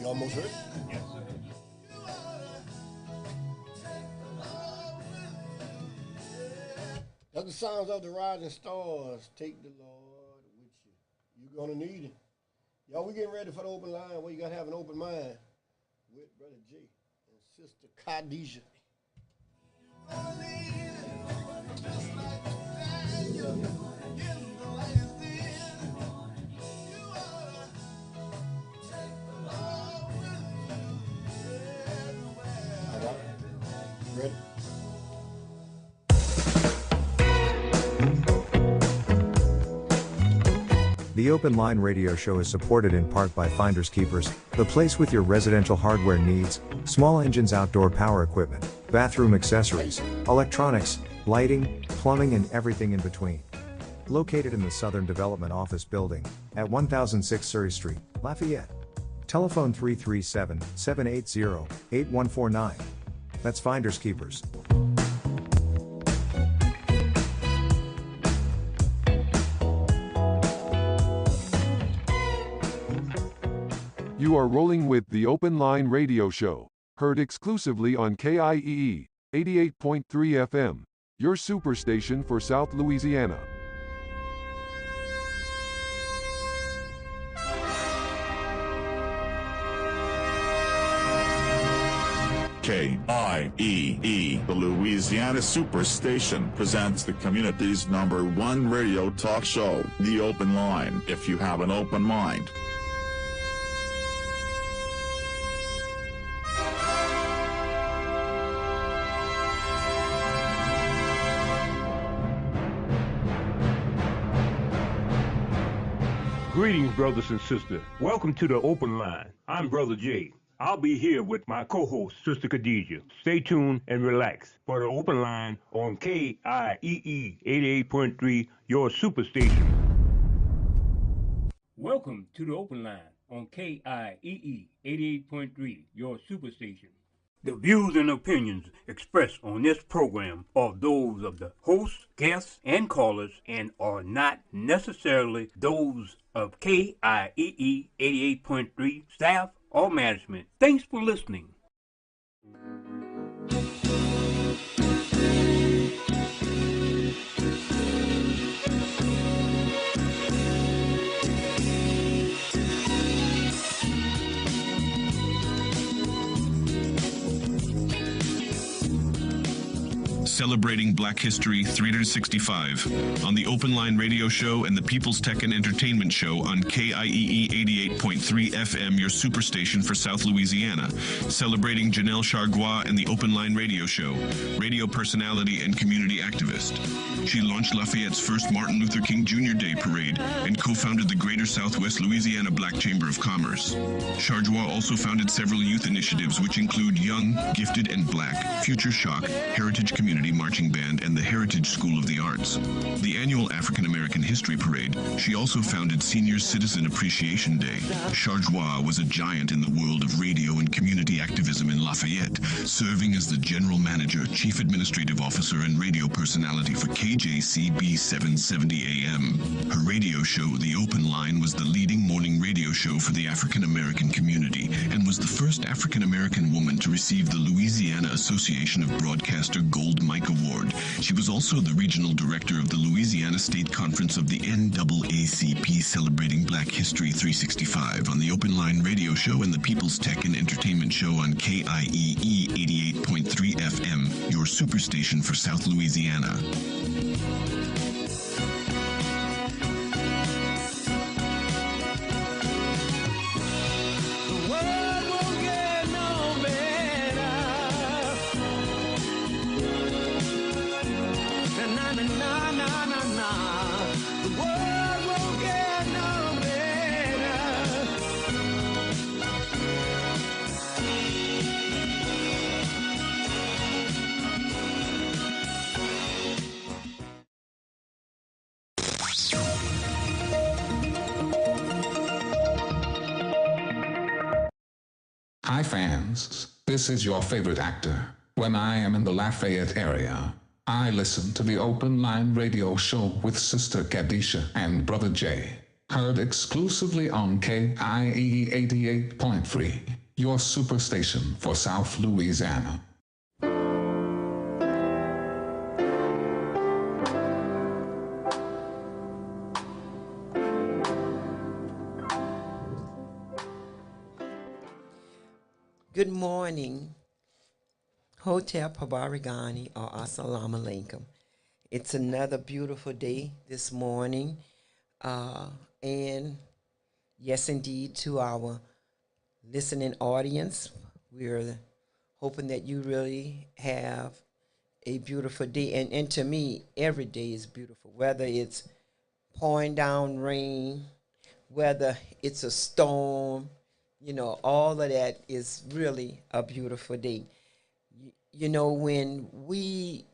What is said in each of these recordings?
almost ready? Yes, sir. That's the sounds of the rising stars. Take the Lord with you. You're gonna need it. Y'all, we getting ready for the open line where you gotta have an open mind with Brother J and Sister Khadijah. All right. Ready? The Open Line Radio Show is supported in part by Finders Keepers, the place with your residential hardware needs, small engines, outdoor power equipment, bathroom accessories, electronics, lighting, plumbing and everything in between. Located in the Southern Development Office Building, at 1006 Surrey Street, Lafayette. Telephone 337-780-8149. That's Finders Keepers. You are rolling with the Open Line Radio Show, heard exclusively on KIEE 88.3 FM, your superstation for South Louisiana. KIEE, the Louisiana Superstation, presents the community's #1 radio talk show, The Open Line. If you have an open mind. Greetings, brothers and sisters. Welcome to the Open Line. I'm Brother J. I'll be here with my co-host, Sister Khadijah. Stay tuned and relax for the Open Line on KIEE 88.3, your superstation. Welcome to the Open Line on KIEE 88.3, your superstation. The views and opinions expressed on this program are those of the host, guests, and callers and are not necessarily those of KIEE 88.3 staff or management. Thanks for listening. Celebrating Black History 365 on the Open Line Radio Show and the People's Tech and Entertainment Show on KIEE 88.3 FM, your superstation for South Louisiana. Celebrating Janelle Chargois and the Open Line Radio Show, radio personality and community activist. She launched Lafayette's first Martin Luther King Jr. Day Parade and co-founded the Greater Southwest Louisiana Black Chamber of Commerce. Chargois also founded several youth initiatives which include Young, Gifted, and Black, Future Shock, Heritage Community Marching Band, and the Heritage School of the Arts. The annual African American History Parade, she also founded Senior Citizen Appreciation Day. Chargois was a giant in the world of radio and community activism in Lafayette, serving as the General Manager, Chief Administrative Officer, and radio personality for KJCB 770 AM. Her radio show, The Open Line, was the leading morning radio show for the African American community and was the first African American woman to receive the Louisiana Association of Broadcaster Gold Mike Award. She was also the regional director of the Louisiana State Conference of the NAACP, celebrating Black History 365 on the Open Line Radio Show and the People's Tech and Entertainment Show on KIEE 88.3 FM, your superstation for South Louisiana. Hi fans, this is your favorite actor. When I am in the Lafayette area, I listen to the Open Line Radio Show with Sister Khadijah and Brother Jay. Heard exclusively on KIEE 88.3, your superstation for South Louisiana. Good morning, Hotep Habarigani or Assalamu Alaikum. It's another beautiful day this morning. And yes, indeed, to our listening audience, we're hoping that you really have a beautiful day. And to me, every day is beautiful, whether it's pouring down rain, whether it's a storm, you know, all of that is really a beautiful day. You know, when we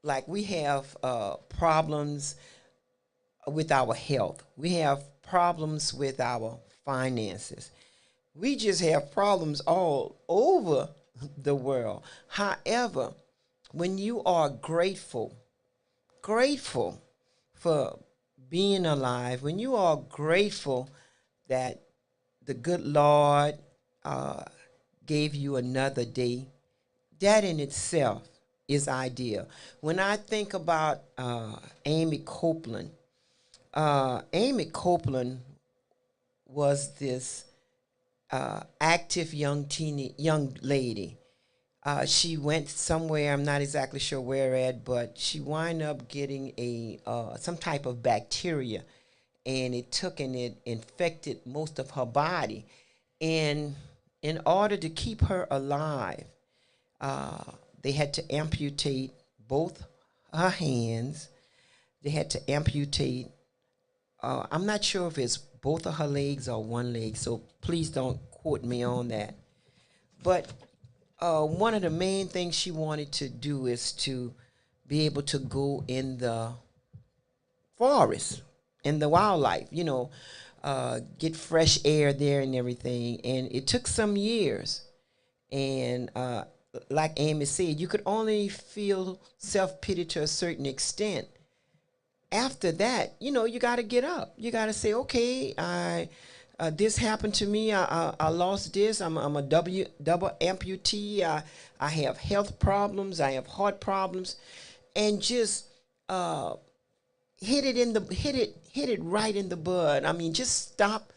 have problems with our health, we have problems with our finances, we just have problems all over the world. However, when you are grateful for being alive, when you are grateful that the good Lord gave you another day, that in itself is ideal. When I think about Amy Copeland was this active young lady. She went somewhere, I'm not exactly sure where at, but she wound up getting some type of bacteria, and it took and it infected most of her body. And in order to keep her alive, they had to amputate both her hands. They had to amputate, I'm not sure if it's both of her legs or one leg, so please don't quote me on that. But one of the main things she wanted to do is to be able to go in the forest, in the wildlife, you know, get fresh air there and everything. And it took some years. And like Amy said, you could only feel self-pity to a certain extent. After that, you know, you got to get up. You got to say, okay, this happened to me. I lost this. I'm a double amputee. I have health problems. I have heart problems. And just hit it right in the bud. I mean, just stop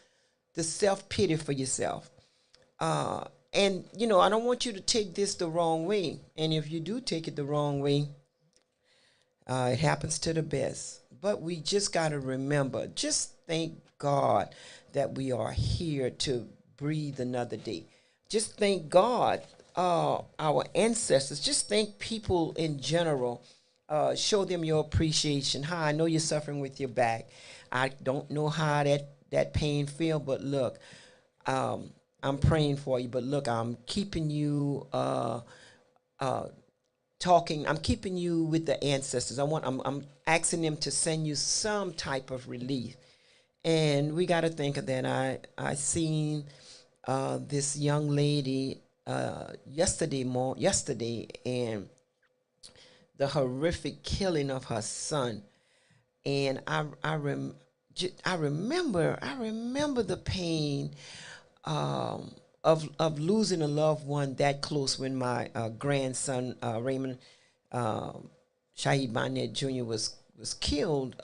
the self-pity for yourself. And, you know, I don't want you to take this the wrong way. And if you do take it the wrong way, it happens to the best. But we just got to remember, just thank God that we are here to breathe another day. Just thank God, our ancestors. Just thank people in general. Show them your appreciation. Hi, I know you're suffering with your back. I don't know how that pain feel, but look, I'm praying for you. But look, I'm keeping you talking. I'm keeping you with the ancestors. I'm asking them to send you some type of relief. And we got to think of that. I seen this young lady yesterday, and the horrific killing of her son. And I remember the pain of losing a loved one that close when my grandson Raymond Shaheed Barnett Jr. was killed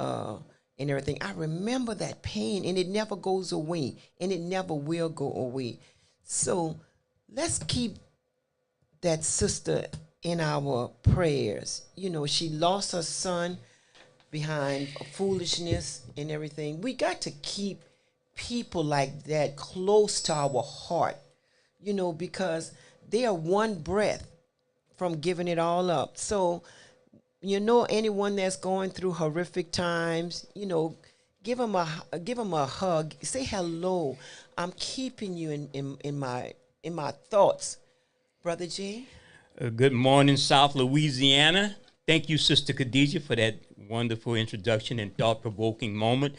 and everything. I remember that pain, and it never goes away, and it never will go away. So let's keep that sister in our prayers. You know, she lost her son behind foolishness and everything. We got to keep people like that close to our heart, you know, because they are one breath from giving it all up. So, you know, anyone that's going through horrific times, you know, give them a hug. Say hello. I'm keeping you in my thoughts, Brother Jay. Good morning, South Louisiana. Thank you, Sister Khadijah, for that wonderful introduction and thought-provoking moment.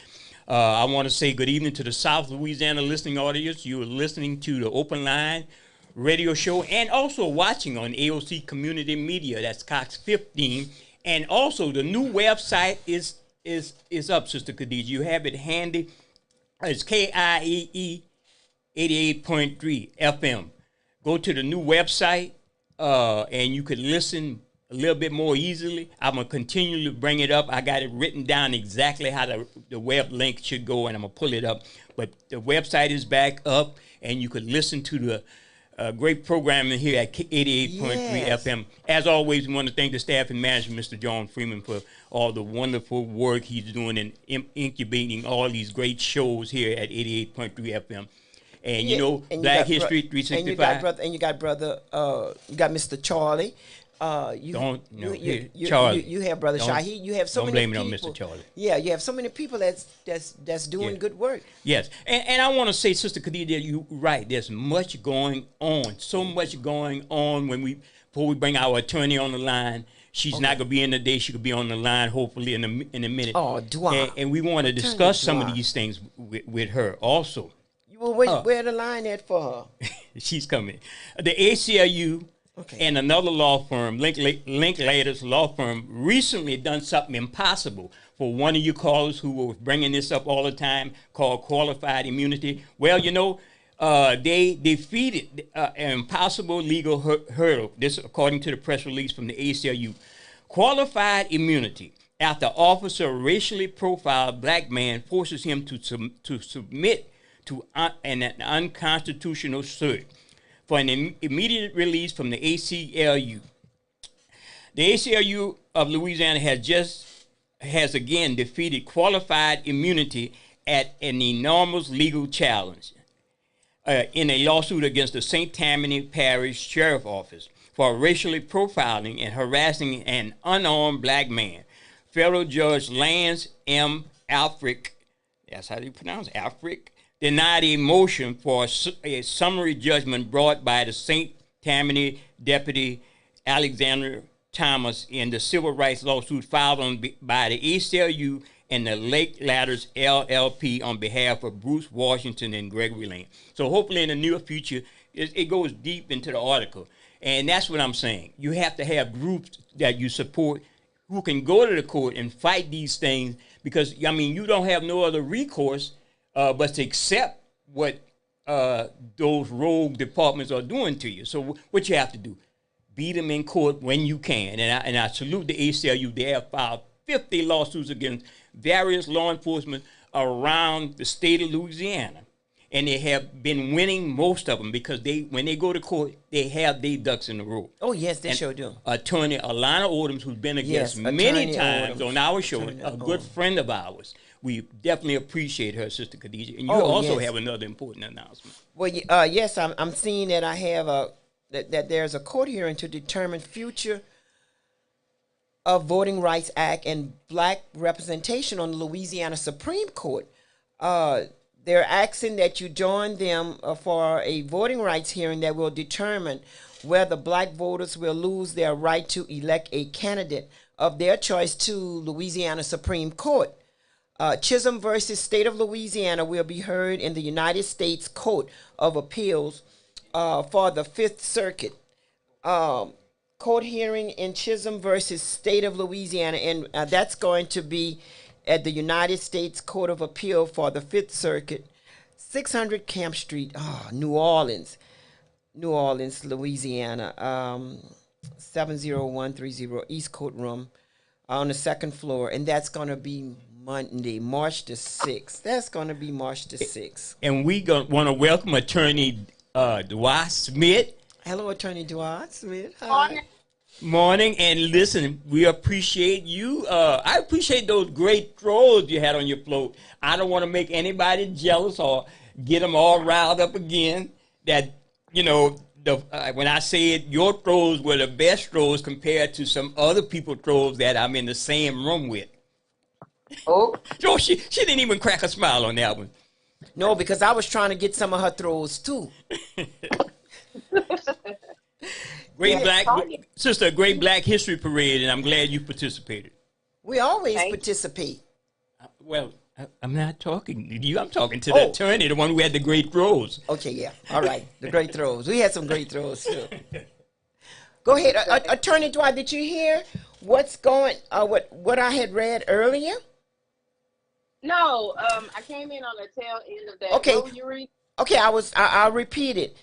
I want to say good evening to the South Louisiana listening audience. You are listening to the Open Line radio show and also watching on AOC Community Media. That's Cox 15. And also the new website is up, Sister Khadijah. You have it handy. It's KIEE 88.3 FM. Go to the new website, and you could listen a little bit more easily. I'm going to continue to bring it up. I got it written down exactly how the web link should go, and I'm going to pull it up. But the website is back up, and you could listen to the great programming here at 88.3 FM. As always, we want to thank the staff and management, Mr. John Freeman, for all the wonderful work he's doing in incubating all these great shows here at 88.3 FM. And you know, Black History 365. And you got Mr. Charlie. You have Brother Shahi. You have so many people. Don't blame it on Mr. Charlie. Yeah, you have so many people that's doing good work. Yes, and I want to say, Sister Khadija, you're right. There's much going on. So much going on before we bring our attorney on the line. She's not going to be in today. She could be on the line hopefully in a minute. Oh, Dwa. And we want to discuss some of these things with her also. Well, where the line at for her? She's coming. The ACLU and another law firm, Linklaters law firm, recently done something impossible for one of you callers who was bringing this up all the time, called qualified immunity. Well, you know, they defeated an impossible legal hurdle. This, according to the press release from the ACLU. Qualified immunity after officer racially profiled black man forces him to submit to an unconstitutional search for an immediate release from the ACLU. The ACLU of Louisiana has again defeated qualified immunity at an enormous legal challenge in a lawsuit against the St. Tammany Parish Sheriff Office for racially profiling and harassing an unarmed black man. Federal Judge Lance M. Alfrick, that's how you pronounce it, Alfrick, denied a motion for a summary judgment brought by the St. Tammany Deputy Alexander Thomas in the civil rights lawsuit filed by the ACLU and the Linklaters LLP on behalf of Bruce Washington and Gregory Lane. So hopefully in the near future, it goes deep into the article. And that's what I'm saying. You have to have groups that you support who can go to the court and fight these things because, I mean, you don't have no other recourse but to accept what those rogue departments are doing to you. So what you have to do, beat them in court when you can. And I salute the ACLU. They have filed 50 lawsuits against various law enforcement around the state of Louisiana. And they have been winning most of them because when they go to court, they have their ducks in a row. Oh, yes, they sure do. Attorney Alana Odoms, who's been a guest many times on our show, a good friend of ours. We definitely appreciate her, Sister Khadija. And you also have another important announcement. Well, yes, I'm seeing that I have that there's a court hearing to determine future of Voting Rights Act and black representation on the Louisiana Supreme Court. They're asking that you join them for a voting rights hearing that will determine whether black voters will lose their right to elect a candidate of their choice to Louisiana Supreme Court. Chisholm versus State of Louisiana will be heard in the United States Court of Appeals for the Fifth Circuit. Court hearing in Chisholm versus State of Louisiana, and that's going to be at the United States Court of Appeal for the Fifth Circuit, 600 Camp Street, New Orleans, Louisiana, 70130 East Courtroom on the second floor, and that's going to be Monday, March the 6th. That's going to be March the 6th. And we want to welcome Attorney Dwight Smith. Hello, Attorney Dwight Smith. Hi. Morning, and listen, we appreciate you. I appreciate those great throws you had on your float. I don't want to make anybody jealous or get them all riled up again. That, you know, when I said your throws were the best throws compared to some other people's throws that I'm in the same room with. Oh. So she didn't even crack a smile on that one. No, because I was trying to get some of her throws too. Great Black History Parade, and I'm glad you participated. We always participate. Well, I'm not talking to you. I'm talking to the attorney, the one who had the great throws. Okay, yeah. All right. The great throws. We had some great throws, too. Go ahead. Attorney Dwight, did you hear what I had read earlier? No, I came in on the tail end of that. Okay. What were you reading? Okay, I'll repeat it.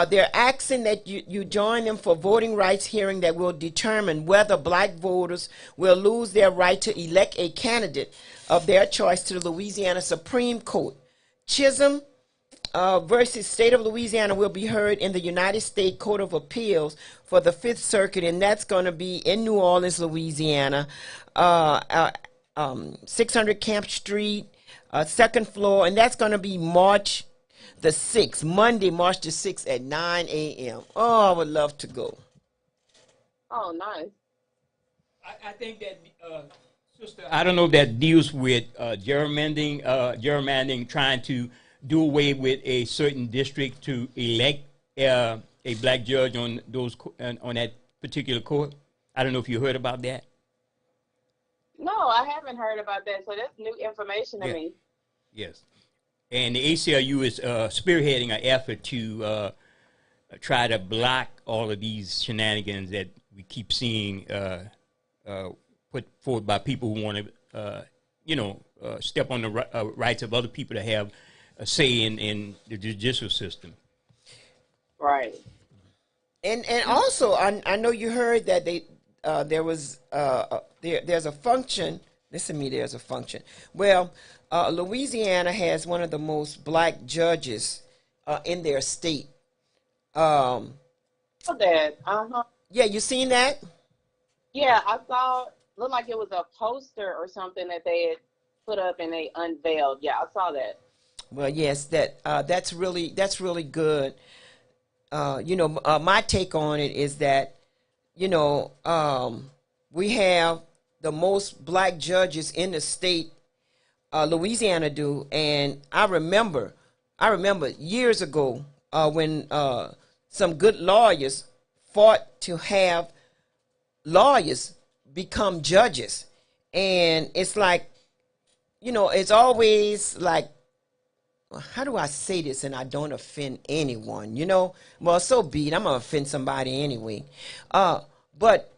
They're asking that you join them for voting rights hearing that will determine whether black voters will lose their right to elect a candidate of their choice to the Louisiana Supreme Court. Chisholm versus State of Louisiana will be heard in the United States Court of Appeals for the Fifth Circuit, and that's going to be in New Orleans, Louisiana, 600 Camp Street, second floor, and that's going to be March the 6th, Monday, March the 6th at 9 a.m. Oh, I would love to go. Oh, nice. I think that, sister, I don't know if that deals with gerrymandering, trying to do away with a certain district to elect a black judge on that particular court. I don't know if you heard about that. No, I haven't heard about that, so that's new information to me. Yes. And the ACLU is spearheading an effort to try to block all of these shenanigans that we keep seeing put forward by people who want to, step on the rights of other people to have a say in the judicial system. Right. And also, I know you heard that there's a function. Listen to me, there's a function. Well, Louisiana has one of the most black judges in their state. That, Yeah, you seen that? Yeah, I saw. Looked like it was a poster or something that they had put up and they unveiled. Yeah, I saw that. Well, yes, that's really good. My take on it is that, we have the most black judges in the state. Louisiana do, and I remember years ago when some good lawyers fought to have lawyers become judges, and it's like, it's always like, how do I say this and I don't offend anyone? Well, so be it. I'm gonna offend somebody anyway. But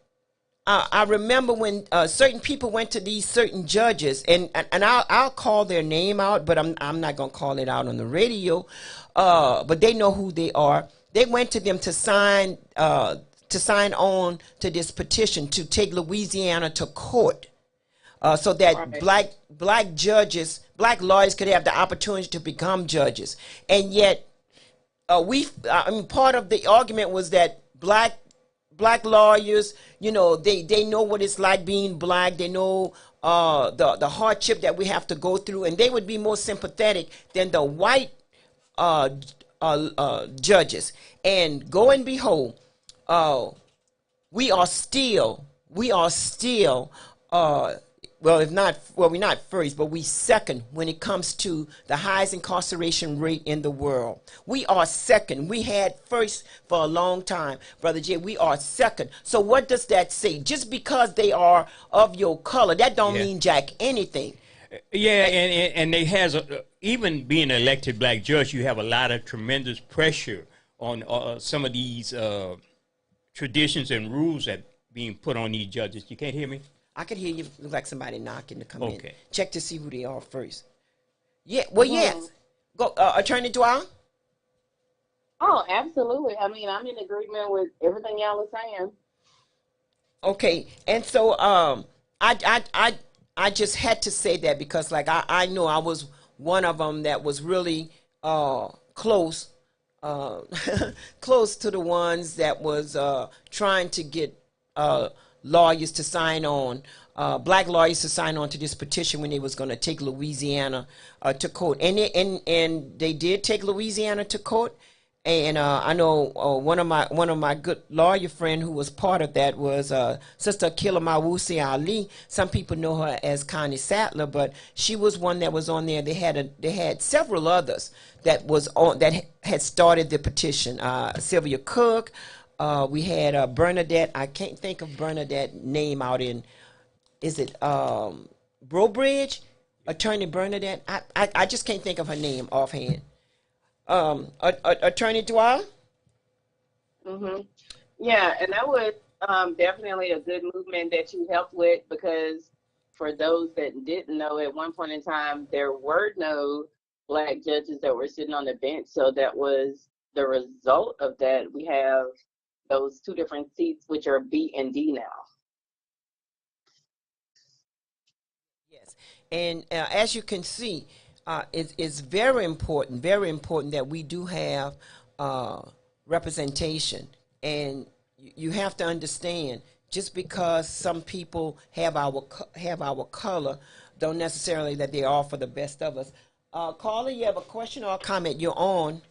I remember when certain people went to these certain judges, and I'll call their name out, but I'm not gonna call it out on the radio. But they know who they are. They went to them to sign on to this petition to take Louisiana to court, so that black judges, black lawyers could have the opportunity to become judges. And yet, part of the argument was that black lawyers, they know what it's like being black. They know the hardship that we have to go through, and they would be more sympathetic than the white judges. And go and behold, we are still we're not first, but we second when it comes to the highest incarceration rate in the world. We are second. We had first for a long time, Brother Jay. We are second. So what does that say? Just because they are of your color, that don't mean jack anything. Yeah, and they has even being an elected black judge, you have a lot of tremendous pressure on some of these traditions and rules that being put on these judges. You can't hear me? I could hear you. Look like somebody knocking to come in. Okay. Check to see who they are first. Yeah. Well, yes. Go, Attorney Dwyer. Oh, absolutely. I'm in agreement with everything y'all are saying. Okay, and so I just had to say that because, like, I know I was one of them that was really close close to the ones that was trying to get lawyers to sign on, black lawyers to sign on to this petition when they was going to take Louisiana to court. And they did take Louisiana to court. And I know one of my good lawyer friend who was part of that was Sister Akila Mawusi Ali. Some people know her as Connie Sattler, but she was one that was on there. They had several others that was on that had started the petition. Sylvia Cook. We had Bernadette. I can't think of Bernadette's name out in. Is it Brobridge? Attorney Bernadette. I just can't think of her name offhand. Attorney Dwyer? Mm-hmm. Yeah, and that was definitely a good movement that you helped with, because for those that didn't know, at one point in time, there were no black judges that were sitting on the bench. So that was the result of that. We have those two different seats, which are B and D now. Yes, and as you can see, it's very important that we do have representation. And you have to understand, just because some people have our color, don't necessarily that they are for the best of us. Caller, you have a question or a comment? You're on.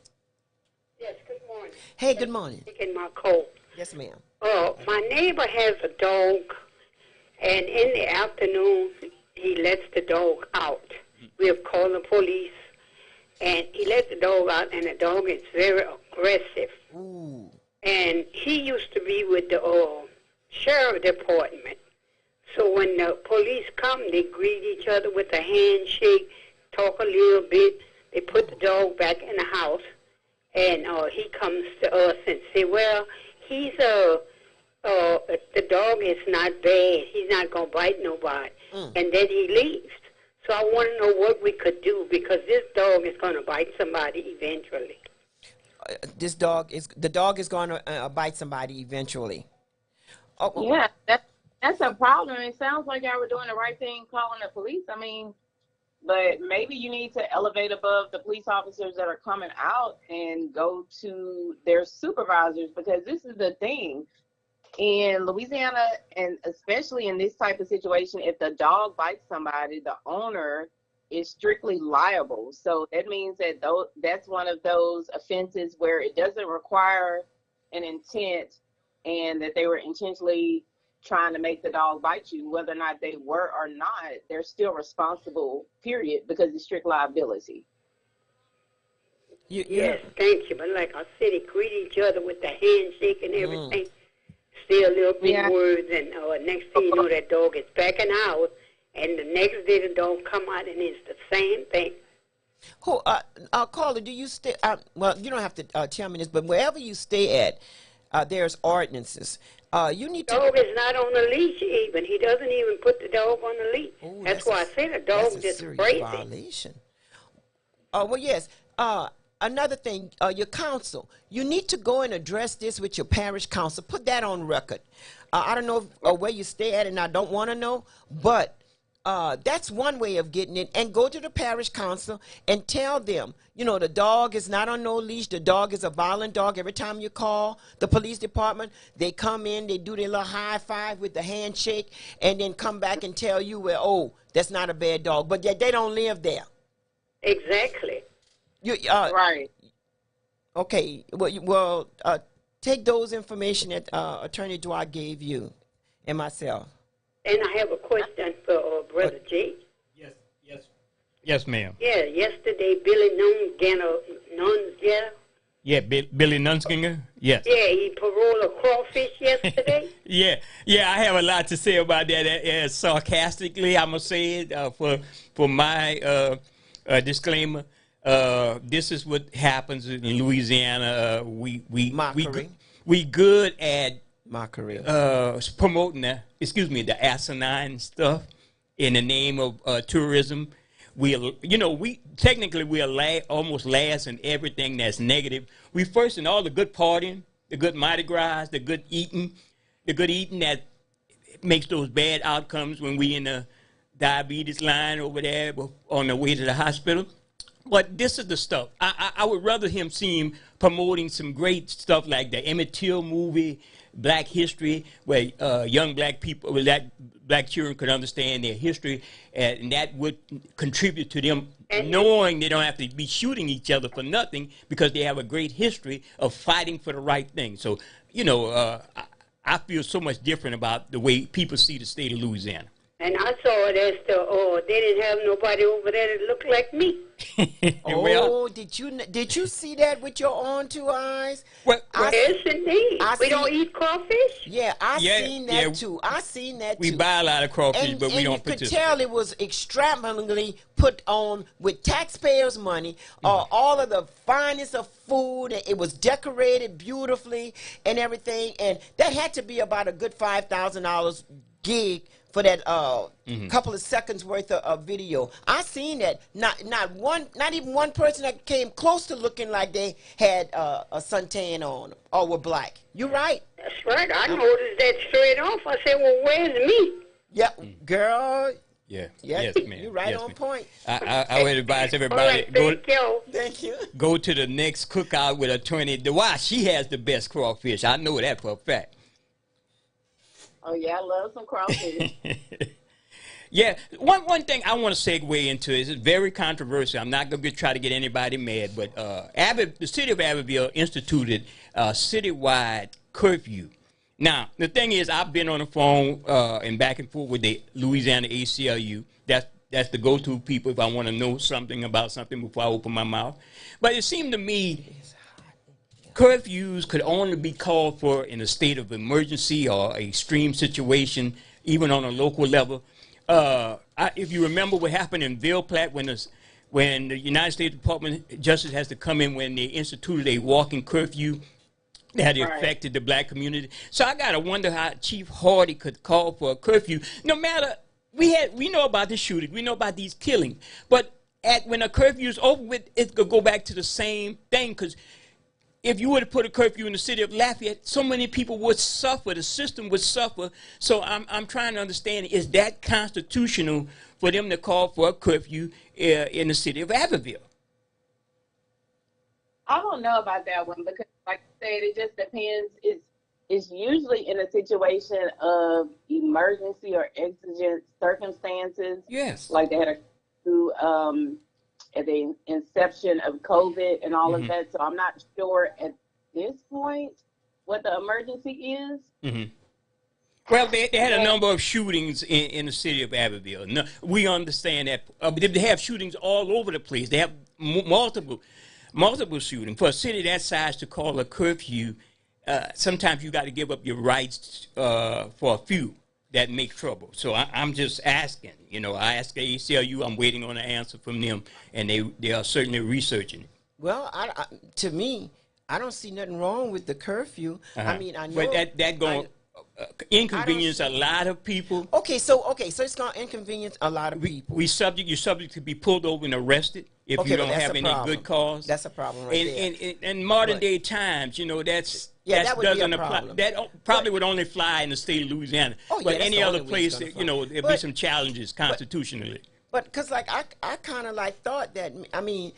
Yes, good morning. Hey, good morning. Taking my coat. Yes, ma'am. My neighbor has a dog, and in the afternoon, he lets the dog out. We have called the police, and he lets the dog out, and the dog is very aggressive. Ooh. And he used to be with the sheriff department. So when the police come, they greet each other with a handshake, talk a little bit. They put the dog back in the house, and he comes to us and say, well, he's the dog is not bad. He's not going to bite nobody. And then he leaves. So I want to know what we could do, because this dog is going to bite somebody eventually. The dog is going to bite somebody eventually. Oh, yeah, that's a problem. It sounds like y'all were doing the right thing calling the police. I mean, but maybe you need to elevate above the police officers that are coming out and go to their supervisors, because this is the thing. In Louisiana, and especially in this type of situation, if the dog bites somebody, the owner is strictly liable. So that means that that's one of those offenses where it doesn't require an intent, and that they were intentionally trying to make the dog bite you. Whether or not they were or not, they're still responsible, period, because it's strict liability. Yes, thank you. But like I said, they greet each other with the handshake and everything. Say a little big words, and next thing you know, that dog is backing out. And the next day, the dog come out, and it's the same thing. Caller, do you stay? Well, you don't have to tell me this, but wherever you stay at, there's ordinances. You need to. The dog is not on the leash even. He doesn't even put the dog on the leash. Ooh, that's why I say the dog is just crazy. Violation. Well, yes. Another thing, your council, you need to go and address this with your parish council. Put that on record. I don't know where you stay at, and I don't want to know, but that's one way of getting it. And go to the parish council and tell them, the dog is not on no leash. The dog is a violent dog. Every time you call the police department, they come in, they do their little high five with the handshake, and then come back and tell you, well, that's not a bad dog. But yet they don't live there. Exactly. Right. Okay. Well, take those information that Attorney Dwight gave you and myself. And I have a question for Brother Jay. Yes, ma'am. Yeah, yesterday Billy Nunziger. Yeah, Billy Nunziger. Yes. Yeah, he paroled a crawfish yesterday. Yeah, I have a lot to say about that. Sarcastically, I'm gonna say it for my disclaimer. This is what happens in Louisiana. We good at mockery, promoting the asinine stuff in the name of tourism. We technically we are almost last in everything that's negative. We first in all the good partying, the good Mardi Gras, the good eating that makes those bad outcomes when we in the diabetes line over there on the way to the hospital. But this is the stuff. I would rather see him promoting some great stuff like the Emmett Till movie, Black History, where young black people, black children could understand their history, and that would contribute to them knowing they don't have to be shooting each other for nothing because they have a great history of fighting for the right thing. So, I feel so much different about the way people see the state of Louisiana. And I saw it as they didn't have nobody over there that looked like me. Did you see that with your own two eyes? Yes, indeed. We don't eat crawfish? Yeah, seen that too. I seen that too. We buy a lot of crawfish, but we don't participate. You could tell it was extravagantly put on with taxpayers' money, all of the finest of food. It was decorated beautifully and everything, and that had to be about a good $5,000 gig for that couple of seconds worth of video. I seen that. Not even one person that came close to looking like they had a suntan on or were black. You're right. That's right. I noticed that straight off. I said, well, where's me? Yeah, girl. Yeah. Yes, ma'am. you're right Yes, on ma'am. point. I would advise everybody All right, Thank you. go to the next cookout with Attorney DeWhy. She has the best crawfish. I know that for a fact. Oh yeah, I love some crawfish. Yeah, one thing I want to segue into is it's very controversial. I'm not going to try to get anybody mad, but the city of Abbeville instituted a citywide curfew. Now, the thing is, I've been on the phone and back and forth with the Louisiana ACLU. That's the go-to people if I want to know something about something before I open my mouth. But it seemed to me curfews could only be called for in a state of emergency or extreme situation, even on a local level. If you remember what happened in Ville Platte when the United States Department of Justice has to come in when they instituted a walking curfew that affected the black community. So I gotta wonder how Chief Hardy could call for a curfew. No matter, we know about the shooting, we know about these killings, but when a curfew is over with, it could go back to the same thing. Because if you were to put a curfew in the city of Lafayette, so many people would suffer. The system would suffer. So I'm trying to understand, is that constitutional for them to call for a curfew in the city of Abbeville? I don't know about that one because, like I said, it just depends. It's usually in a situation of emergency or exigent circumstances. Yes. Like they had at the inception of COVID and all of that. So I'm not sure at this point what the emergency is. Well, they had a number of shootings in the city of Abbeville. No, we understand that. But they have shootings all over the place. They have multiple shootings. For a city that size to call a curfew, sometimes you got to give up your rights for a few that make trouble. So I'm just asking. I asked the ACLU. I'm waiting on an answer from them, and they are certainly researching it. Well, to me, I don't see nothing wrong with the curfew. I mean, I know. But that going inconvenience a lot of people. Okay, so it's going to inconvenience a lot of people. You're subject to be pulled over and arrested if you don't have any good cause. That's a problem right there. In modern day times, that would doesn't be a apply. problem. That probably would only fly in the state of Louisiana. But any other place, there'd be some challenges constitutionally. But because I kind of thought that, I mean,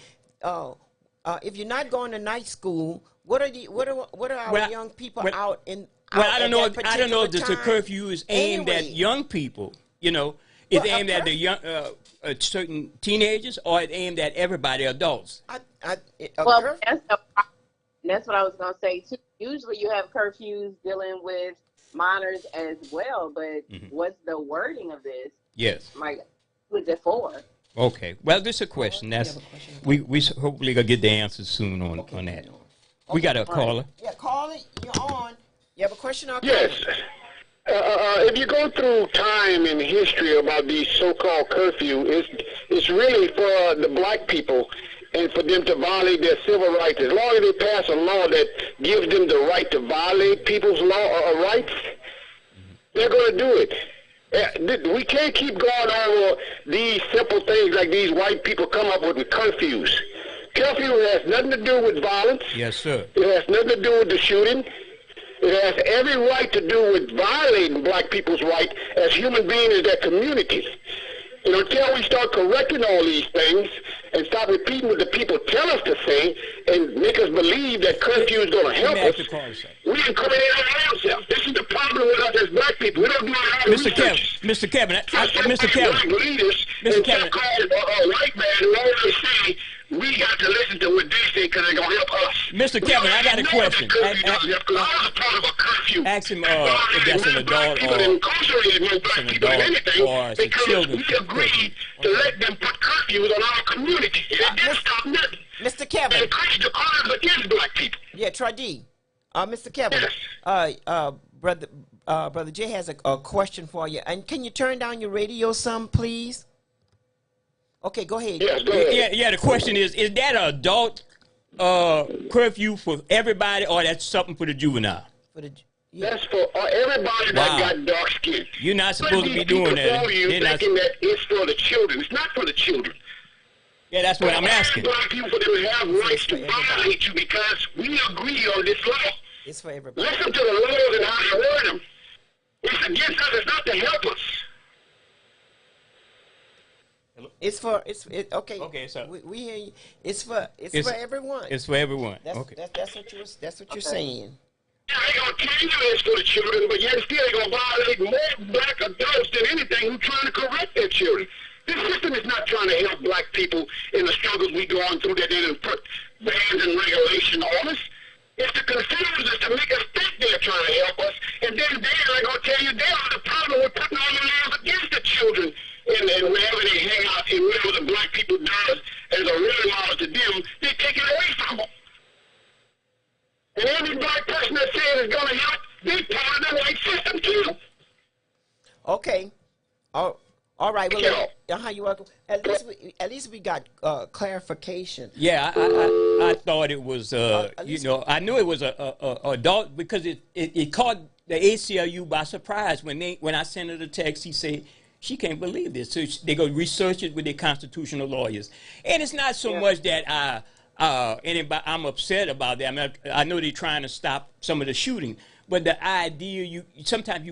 if you're not going to night school, what are our young people out in? Well, I don't know if the curfew is aimed at young people. It's aimed at the young, certain teenagers, or it's aimed at everybody, adults. That's what I was going to say too. Usually, you have curfews dealing with minors as well. But what's the wording of this? Yes. What's it for? Okay. Well, this is a question. We hopefully gonna get the answers soon on that. We got a caller. Yeah, caller, you're on. You have a question? Yes. If you go through time and history about these so-called curfew, it's really for the black people and for them to violate their civil rights. As long as they pass a law that gives them the right to violate people's rights, they're going to do it. We can't keep going over these simple things like these white people come up with curfews. Curfew has nothing to do with violence. Yes, sir. It has nothing to do with the shooting. It has every right to do with violating black people's right as human beings in their communities. And until we start correcting all these things and stop repeating what the people tell us to say and make us believe that curfew is going to help us, we incriminate our own self. This is the problem with us as black people. We don't do our own research. Mr. Kevin, leaders and so-called white man who always say we got to listen to what they say because they're going to help us. Mr. Kevin, I got a question. Ask him if that's an adult or children. We agreed to let them put curfews on our community. It didn't stop nothing. Mr. Kevin. Increase the crimes against black people. Yeah, Trudie. Mr. Kevin. Yes. Brother Jay has a question for you. And can you turn down your radio some, please? Okay, go ahead. Yes, go ahead. Yeah, the question is that an adult curfew for everybody, or that's something for the juvenile? That's for everybody that got dark skin. You're not supposed to be doing that. You thinking that it's for the children. It's not for the children. Yeah, that's what I'm asking. Black people for them to have rights to violate you because we agree on this law. It's for everybody. Listen to the laws and how they word them. It's against us. It's not to help us. Okay. Okay, so we hear you. It's for everyone. It's for everyone. That's what you're saying. Yeah, they gonna tell you it's for the children, but yet still they gonna violate more black adults than anything who's trying to correct their children. This system is not trying to help black people in the struggles we go on through that they didn't put bans and regulation on us. It's to confuse us to make us think they're trying to help us, and then they're gonna tell you they are the problem with putting all the laws against the children. And wherever they hang out and whatever the black people does as a real law to them, they take it away from them. And every black person that says it's going to help, they part of the white system too. Okay. All right. Well, how you welcome? At least we got clarification. Yeah, I thought it was I knew it was a adult because it caught the ACLU by surprise when I sent her the text. He said she can't believe this, so they go research it with their constitutional lawyers. And it's not so much that I'm upset about that. I mean, I know they're trying to stop some of the shooting, but the idea sometimes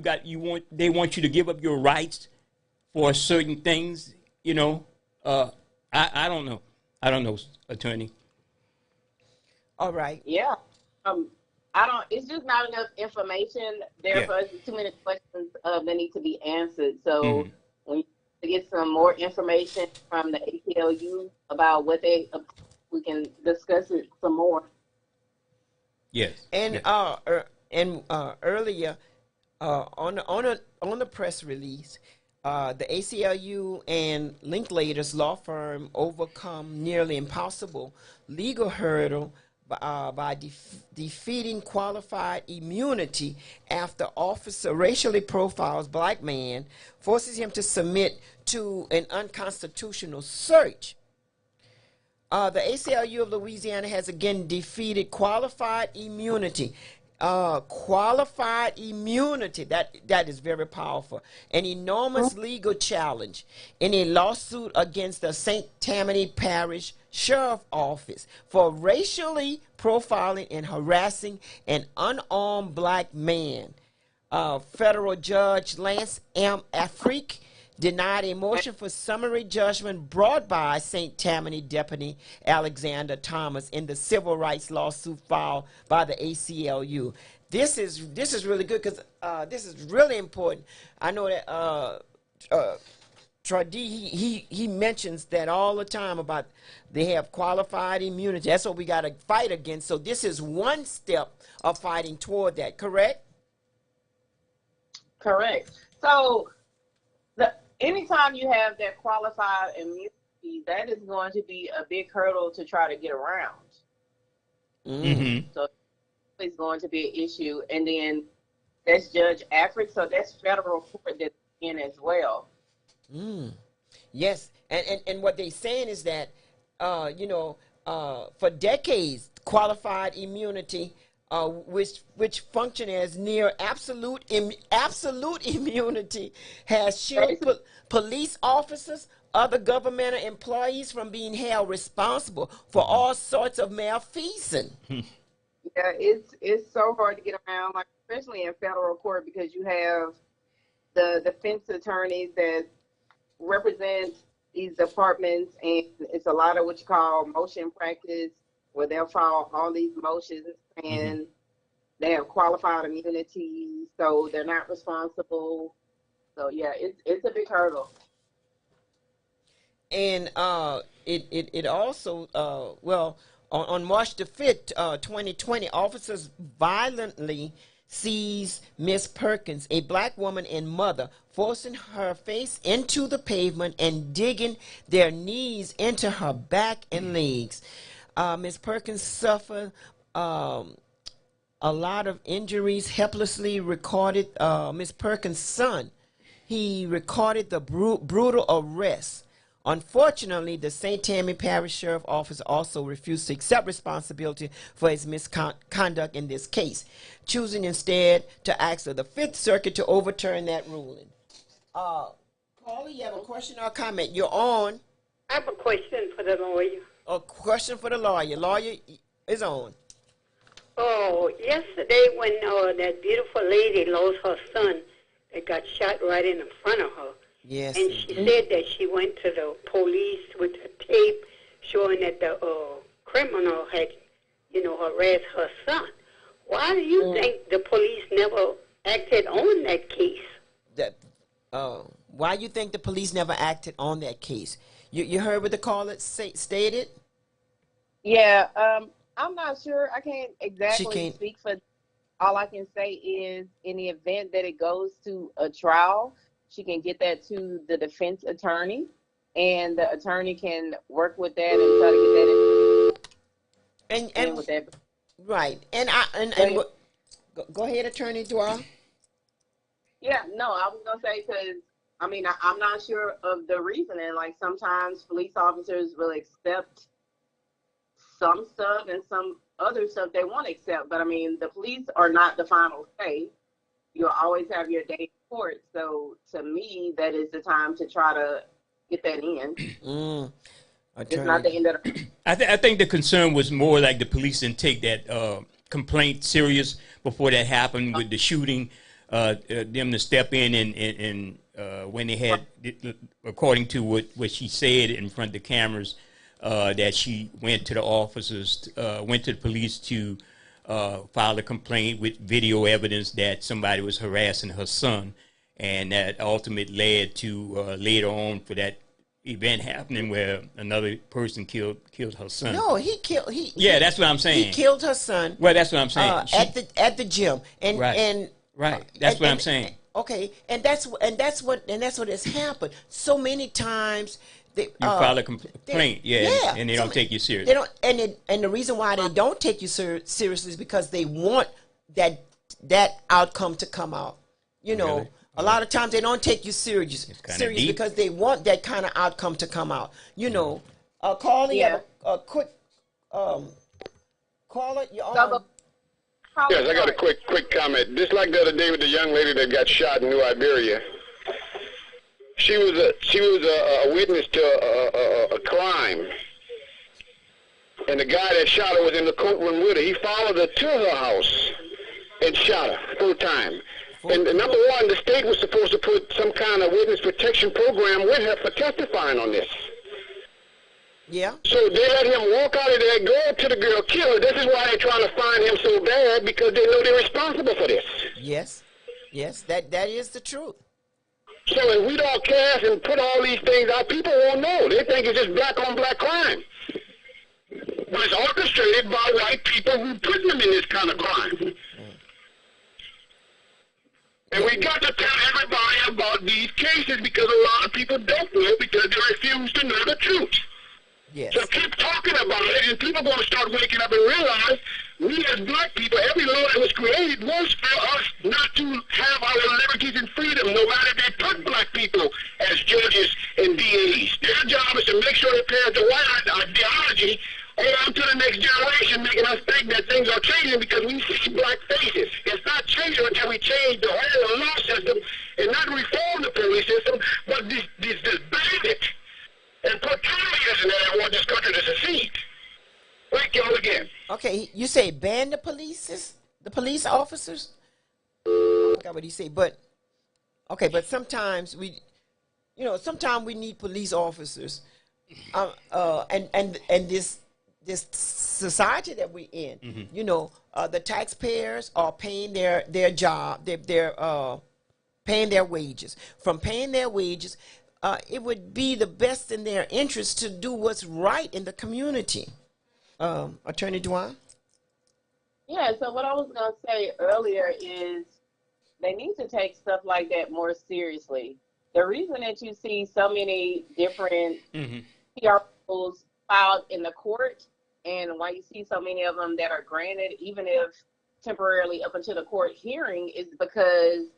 they want you to give up your rights for certain things. I don't know. I don't know, attorney. All right. Yeah. It's just not enough information there for us. Too many questions that need to be answered. So when you get some more information from the ACLU about what we can discuss it some more. Yes. And earlier on the press release, the ACLU and Linklaters law firm overcome nearly impossible legal hurdle by defeating qualified immunity after officer racially profiles black man, forces him to submit to an unconstitutional search. The ACLU of Louisiana has again defeated qualified immunity. Qualified immunity, that is very powerful. An enormous legal challenge in a lawsuit against the St. Tammany Parish Sheriff Office for racially profiling and harassing an unarmed black man. Federal Judge Lance M. Afrique denied a motion for summary judgment brought by St. Tammany Deputy Alexander Thomas in the civil rights lawsuit filed by the ACLU. This is really good because this is really important. I know that Tradi, he mentions that all the time about they have qualified immunity. That's what we got to fight against. So this is one step of fighting toward that, correct? Correct. So anytime you have that qualified immunity, that is going to be a big hurdle to try to get around. So it's going to be an issue. And then that's Judge Afric, so that's federal court that's in as well. Yes, and what they're saying is that, for decades, qualified immunity, which function as near absolute immunity, has shielded police officers, other governmental employees from being held responsible for all sorts of malfeasance. Yeah, it's so hard to get around, like especially in federal court, because you have the defense attorneys that represent these departments, and it's a lot of what you call motion practice, where they'll file all these motions and they have qualified immunity, so they're not responsible. So yeah, it's a big hurdle. And it also on March the 5th, 2020, officers violently seized Miss Perkins, a black woman and mother, forcing her face into the pavement and digging their knees into her back and legs. Miss Perkins suffered a lot of injuries. Helplessly recorded Miss Perkins' son. He recorded the brutal arrest Unfortunately, the St. Tammany Parish Sheriff Office also refused to accept responsibility for his misconduct in this case, choosing instead to ask of the Fifth Circuit to overturn that ruling. Paula, you have a question or a comment? You're on. I have a question for the lawyer. A question for the lawyer. Lawyer is on. Oh, yesterday when that beautiful lady lost her son that got shot right in front of her. Yes. And she said that she went to the police with a tape showing that the criminal had, harassed her son. Why do you think the police never acted on that case? Why you think the police never acted on that case? You heard what the caller stated? Yeah, I'm not sure. I can't exactly speak for. All I can say is, in the event that it goes to a trial, she can get that to the defense attorney, and the attorney can work with that and try to get that. And with that. Right. Go ahead, Attorney Dwyer. Yeah, no, I was gonna say, because I'm not sure of the reasoning. Like, sometimes police officers will accept some stuff and some other stuff they won't accept. But the police are not the final say. You'll always have your day in court. So to me, that is the time to try to get that in. It's not the end of the. I think the concern was more like the police didn't take that complaint serious before that happened with the shooting. Them to step in and when they had, according to what she said in front of the cameras, that she went to the officers, went to the police to file a complaint with video evidence that somebody was harassing her son, and that ultimately led to later on for that event happening where another person killed her son. No, that's what I'm saying. He killed her son. Well, that's what I'm saying. At the gym, Right. That's what I'm saying. Okay, and that's what has happened so many times. You file a complaint, and they don't take you serious. They don't, and the reason why they don't take you seriously is because they want that outcome to come out. Really? A lot of times they don't take you serious because they want that kind of outcome to come out. Carly, a quick caller. You're on. Yes, I got a quick comment. Just like the other day with the young lady that got shot in New Iberia. She was a witness to a crime, and the guy that shot her was in the courtroom with her. He followed her to her house and shot her full time. And number one, the state was supposed to put some kind of witness protection program with her for testifying on this. Yeah. So they let him walk out of there, go up to the girl, kill her. This is why they're trying to find him so bad, because they know they're responsible for this. Yes, that is the truth. So if we don't cast and put all these things out, people won't know. They think it's just black on black crime. But it's orchestrated by white people who put them in this kind of crime. And we got to tell everybody about these cases, because a lot of people don't know because they refuse to know the truth. Yes. So keep talking about it, and people are going to start waking up and realize we as black people, every law that was created was for us not to have our liberties and freedom, no matter if they put black people as judges and DAs. Their job is to make sure they pass the white ideology on to the next generation, making us think that things are changing because we see black faces. It's not changing until we change the whole law system and not reform the police system, but disband it and put terrorists in there that want this country to secede. Thank you all again. Okay, you say ban the police officers? I forgot what he said, but sometimes sometimes we need police officers, and this society that we're in, the taxpayers are paying their job, they're paying their wages. From paying their wages, it would be the best in their interest to do what's right in the community. Attorney Dwan? Yeah, so what I was going to say earlier is they need to take stuff like that more seriously. The reason that you see so many different PR rules filed in the court, and why you see so many of them that are granted, even if temporarily up until the court hearing, is because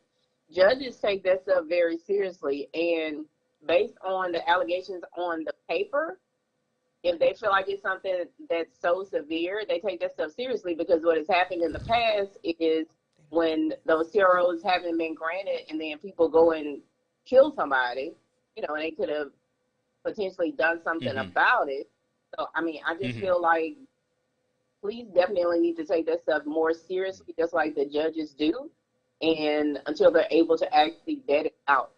judges take that stuff very seriously. And based on the allegations on the paper, if they feel like it's something that's so severe, they take that stuff seriously, because what has happened in the past is when those CROs haven't been granted and then people go and kill somebody, you know, and they could have potentially done something about it. So, I mean, I just feel like police definitely need to take that stuff more seriously, just like the judges do, and until they're able to actually vet it out.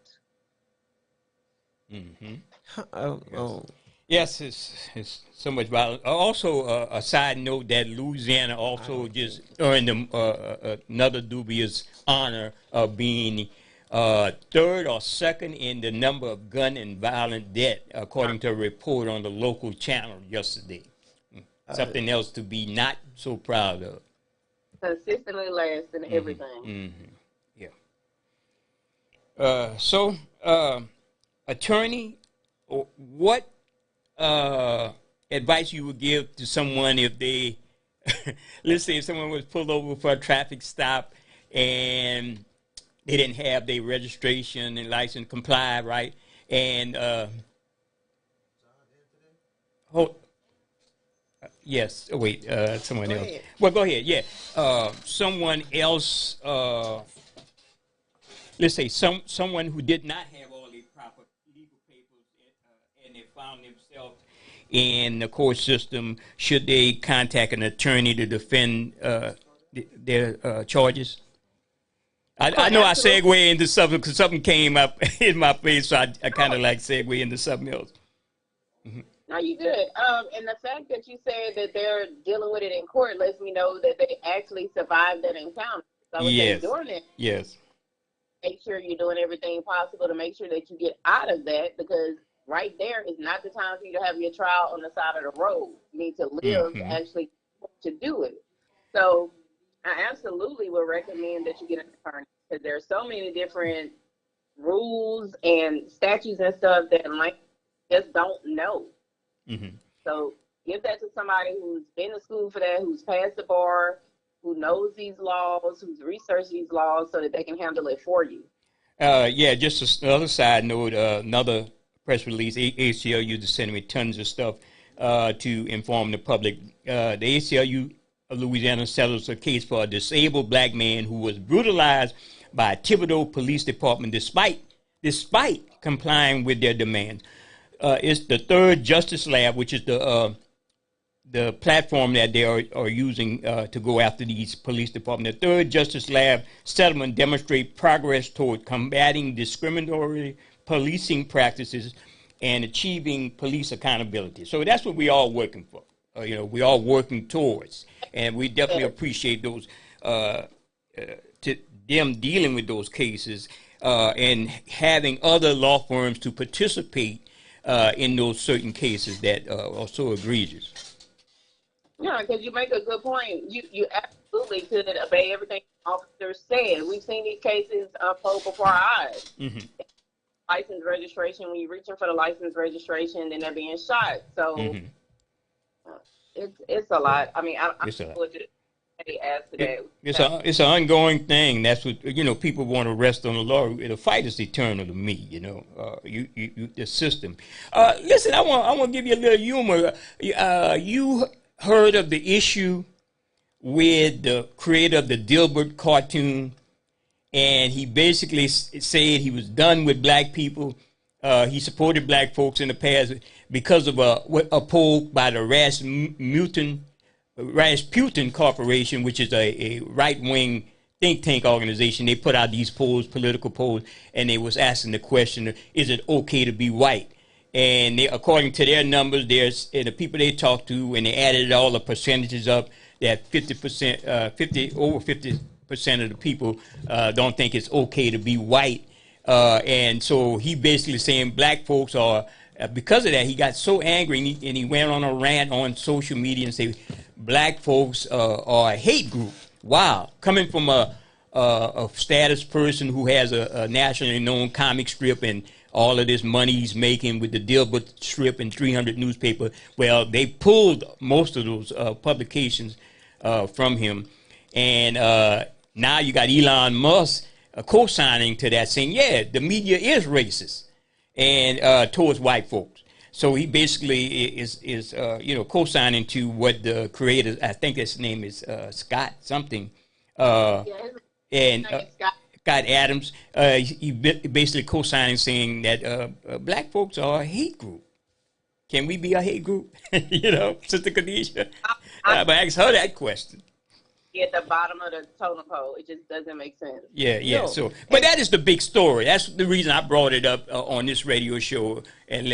Yes, it's so much violence. Also, a side note that Louisiana also just earned them another dubious honor of being third or second in the number of gun and violent death, according to a report on the local channel yesterday. Something else to be not so proud of. Consistently last in everything. So, attorney, what advice you would give to someone if they, let's say if someone was pulled over for a traffic stop and they didn't have their registration and license comply, right? And yes, wait, someone else. Ahead. Well, go ahead. Yeah, someone else. Let's say someone who did not have all the proper legal papers, and they found themselves in the court system. Should they contact an attorney to defend their charges? I know absolutely. I segue into something because something came up in my face, so I kind of like segue into something else. No, you good. And the fact that you said that they're dealing with it in court lets me know that they actually survived that encounter. So I would say during it, make sure you're doing everything possible to make sure that you get out of that, because right there is not the time for you to have your trial on the side of the road. You need to live to actually to do it. So I absolutely would recommend that you get an attorney, because there's so many different rules and statutes and stuff that like just don't know. So give that to somebody who's been to school for that, who's passed the bar, who knows these laws, who's researched these laws, so that they can handle it for you. Just another side note, another press release, ACLU just sending me tons of stuff to inform the public. The ACLU of Louisiana settles a case for a disabled black man who was brutalized by a Thibodeau Police Department despite complying with their demands. It's the Third Justice Lab, which is the platform that they are using to go after these police departments. The Third Justice Lab settlement demonstrates progress toward combating discriminatory policing practices and achieving police accountability. So that's what we all working for. We all working towards, and we definitely appreciate those them dealing with those cases and having other law firms to participate in those certain cases that are so egregious. Yeah, because you make a good point. You absolutely could obey everything officers said. We've seen these cases unfold before our eyes. License registration, when you're reaching for the license registration, then they're being shot. So it's a lot. I mean, I'm what to add to that. It's an ongoing thing. That's what people want to rest on the law. The fight is eternal to me. The system. Listen, I want to give you a little humor. You heard of the issue with the creator of the Dilbert cartoon, and he basically said he was done with black people. He supported black folks in the past because of a poll by the Rasputin Corporation, which is a right-wing think tank organization. They put out these polls, political polls, and they was asking the question, is it okay to be white? And they, according to their numbers, and the people they talked to, and they added all the percentages up, that 50%, over 50% of the people don't think it's okay to be white. And so he basically saying black folks are, because of that, he got so angry and he went on a rant on social media and said, black folks are a hate group. Wow. Coming from a status person who has a nationally known comic strip and all of this money he's making with the Dilbert strip and 300 newspaper. Well, they pulled most of those publications from him. And now you got Elon Musk co-signing to that, saying, yeah, the media is racist. and towards white folks. So he basically is co-signing to what the creator, I think his name is Scott something, and Scott Adams. He basically co-signing saying that black folks are a hate group. Can we be a hate group? Sister Khadijah. But ask her that question. At the bottom of the totem pole, it just doesn't make sense. Yeah. No. So, but that is the big story. That's the reason I brought it up on this radio show. And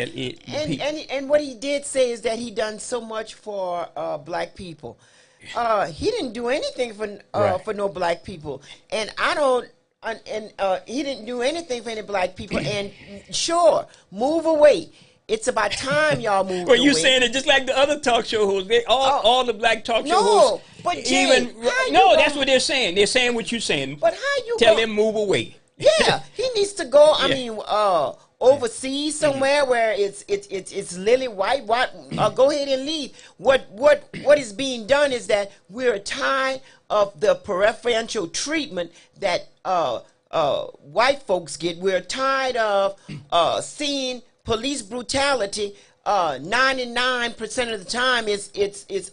what he did say is that he done so much for black people. He didn't do anything for no black people, and I don't. And he didn't do anything for any black people. And sure, move away. It's about time y'all moved away. Well, you saying it just like the other talk show hosts. All the black talk show hosts. But Jay, that's what they're saying. They're saying what you're saying. But how you tell them move away? Yeah, he needs to go. I mean, overseas somewhere where it's lily white. Go ahead and leave. What is being done is that we're tired of the preferential treatment that white folks get. We're tired of seeing police brutality. 99% of the time it's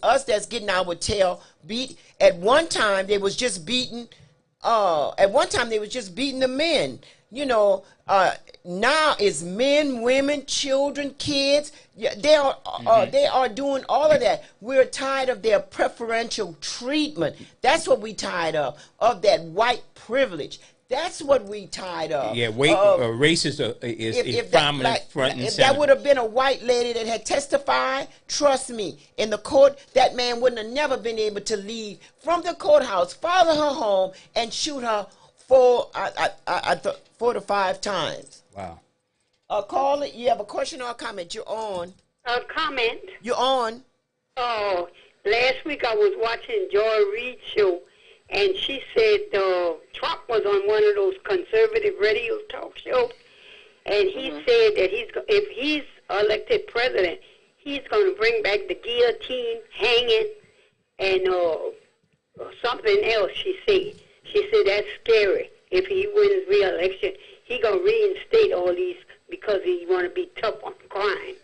us that's getting our tail beat. At one time they was just beating the men. Now it's men, women, children, kids. They are doing all of that. We're tired of their preferential treatment. That's what we tired of that white privilege. That's what we tired of. Yeah, race is prominent front and center. If that would have been a white lady that had testified, trust me, in the court, that man wouldn't have never been able to leave from the courthouse, follow her home, and shoot her 4 to 5 times. Wow. Caller, you have a question or a comment? You're on. A comment. You're on. Oh, last week I was watching Joy Reid's show, and she said Trump was on one of those conservative radio talk shows, and he said that if he's elected president, he's going to bring back the guillotine, hanging, and something else. She said that's scary. If he wins re-election, he going to reinstate all these because he want to be tough on crime.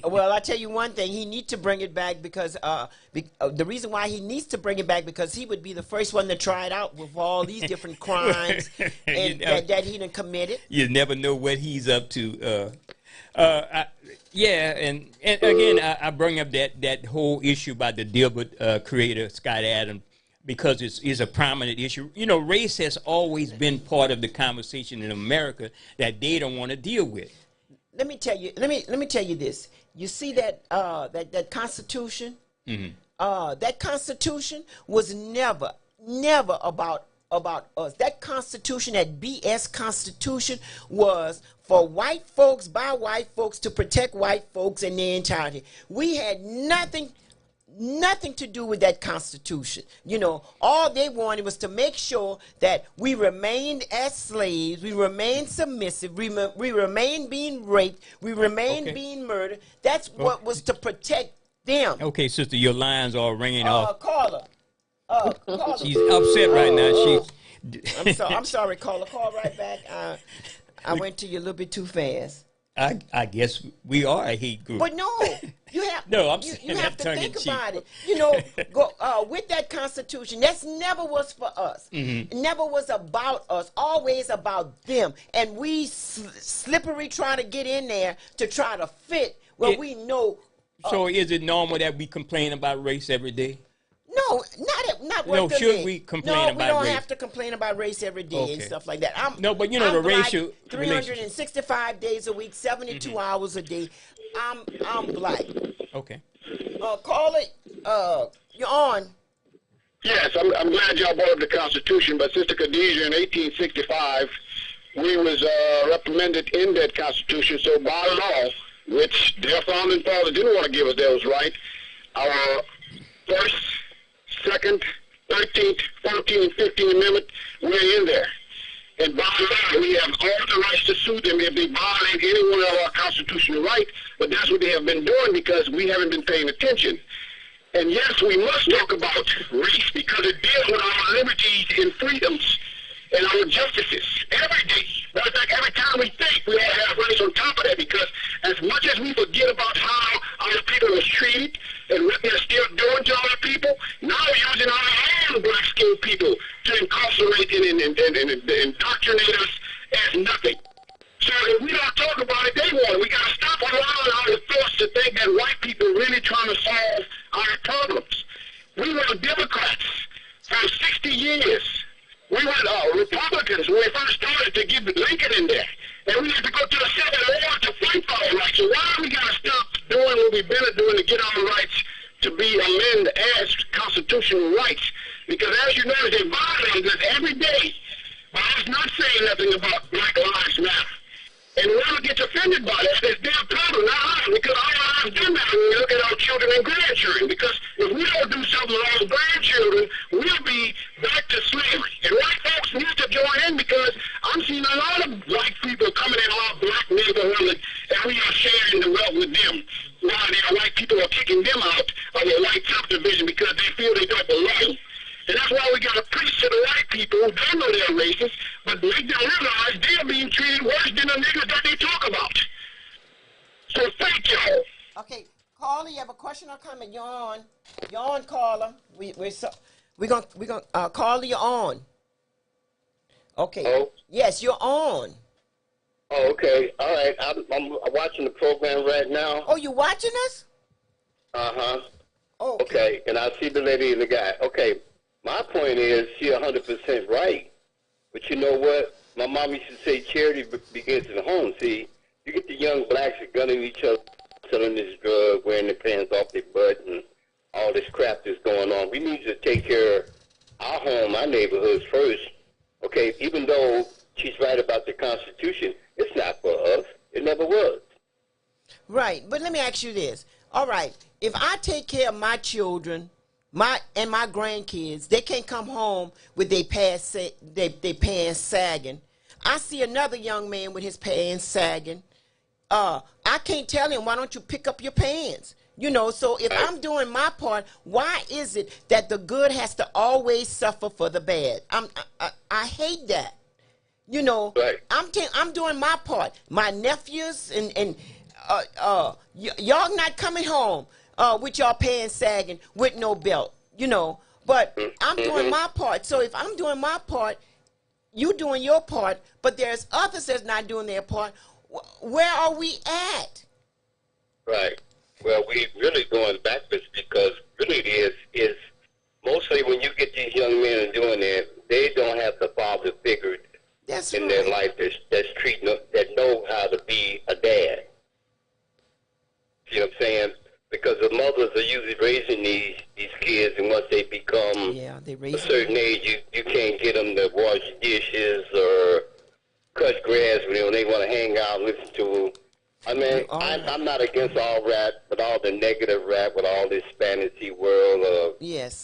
Well, I tell you one thing, he needs to bring it back because the reason why he needs to bring it back because he would be the first one to try it out with all these different crimes that he done committed. You never know what he's up to. And again, I bring up that whole issue about the Dilbert creator, Scott Adams, because it's a prominent issue. Race has always been part of the conversation in America that they don't want to deal with. Let me tell you this. You see that Constitution? Mm-hmm. That Constitution was never about us. That Constitution, that BS Constitution, was for white folks, by white folks, to protect white folks in their entirety. We had nothing to do with that Constitution. All they wanted was to make sure that we remained as slaves, we remained submissive, we remained being raped, we remained being murdered. That's what was to protect them. Okay, sister, your lines are ringing off. Caller. She's upset right now. I'm sorry, caller. Call right back. I went to you a little bit too fast. I guess we are a hate group. But no, you have you have to think about it. With that Constitution, that's never was for us. Mm-hmm. It never was about us. Always about them. And we slippery trying to get in there to try to fit where we know. So is it normal that we complain about race every day? No, not what the should we complain about race? No, we don't have to complain about race every day and stuff like that. But the racial 365 days a week, 72 hours a day. I'm black. Okay. Call it. You're on. Yes, I'm glad y'all brought up the Constitution, but Sister Khadijah in 1865, we was reprimanded in that Constitution, so by law, which their founding fathers didn't want to give us those rights, our first, second, 13th, 14th, and 15th Amendment, we're in there. And by law, we have all the rights to sue them if they violate any one of our constitutional rights, but that's what they have been doing because we haven't been paying attention. And yes, we must talk about race because it deals with our liberties and freedoms and our justices every day. Matter of fact, every time we think we all have rights on top young people to incarcerate and indoctrinate us as nothing. So if we don't talk about it, they want it. We got to stop allowing our thoughts to think that white people are really trying to solve our problems. We were Democrats for 60 years. We were Republicans when we first started to give Lincoln in there. And we had to go to the Civil War to fight for our rights. So why do we got to stop doing what we've been doing to get our rights to be amended as constitutional rights? Because as you know, they violate us every day by us not saying nothing about Black Lives Matter. And whoever gets offended by that is their problem, not ours, because our lives do matter when we look at our children and grandchildren. Because if we don't do something with our grandchildren, we'll be back to slavery. And white folks need to join in, because I'm seeing a lot of black people coming in our black neighborhood, and we are sharing the wealth with them, while their white people are kicking them out of the white subdivision because they feel they don't belong. And that's why we got to preach to the white people who don't know they're racist, but make them realize they're being treated worse than the niggas that they talk about. So thank y'all. Okay, caller, you have a question or comment? You're on. You're on, caller. We're gonna caller, you're on. Okay. Oh. Yes, you're on. Oh, okay. All right. I'm watching the program right now. Oh, you watching us? Uh-huh. Oh, okay. And I see the lady and the guy. Okay. My point is, she's 100% right. But you know what? My mom used to say charity begins in the home. See, you get the young blacks that gunning each other, selling this drug, wearing their pants off their butt, and all this crap that's going on. We need to take care of our home, our neighborhoods first. Okay, even though she's right about the Constitution, it's not for us. It never was. Right, but let me ask you this. All right, if I take care of my children, my grandkids, they can't come home with their pants sagging. I see another young man with his pants sagging. I can't tell him, why don't you pick up your pants? You know, so if I'm doing my part, why is it that the good has to always suffer for the bad? I hate that. You know, I'm doing my part. My nephews and y'all not coming home with y'all pants sagging with no belt, you know. But I'm doing my part. So if I'm doing my part, you doing your part, but there's others that's not doing their part. Where are we at? Right. Well, we really going backwards, because really it is mostly when you get these young men doing that, they don't have the father figure in their life that's treating them, that know how to be a dad. See what I'm saying? Because the mothers are usually raising these kids, and once they become a certain age, you can't get them to wash dishes or cut grass when they want to hang out and listen to. I mean, I'm not against all rap, but all the negative rap with all this fantasy world of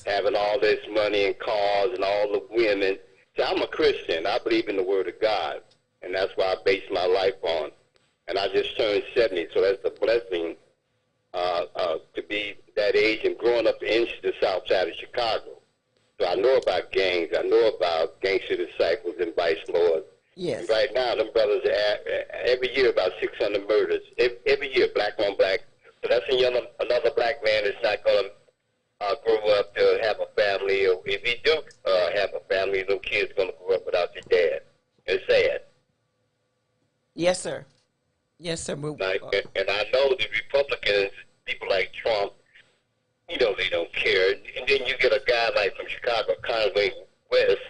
having all this money and cars and all the women. See, I'm a Christian. I believe in the Word of God, and that's what I base my life on. And I just turned 70, so that's a blessing to be that age and growing up in the south side of Chicago. So I know about gangs. I know about gangster disciples and vice lords. Yes. And right now, them brothers every year about 600 murders. Every year, black on black. So that's another black man that's not going to grow up to have a family. Or if he do have a family, them kids going to grow up without their dad. It's sad. Yes, sir. Yes, sir. And I know the Republicans, people like Trump, you know, they don't care. And then you get a guy like from Chicago, Conway West,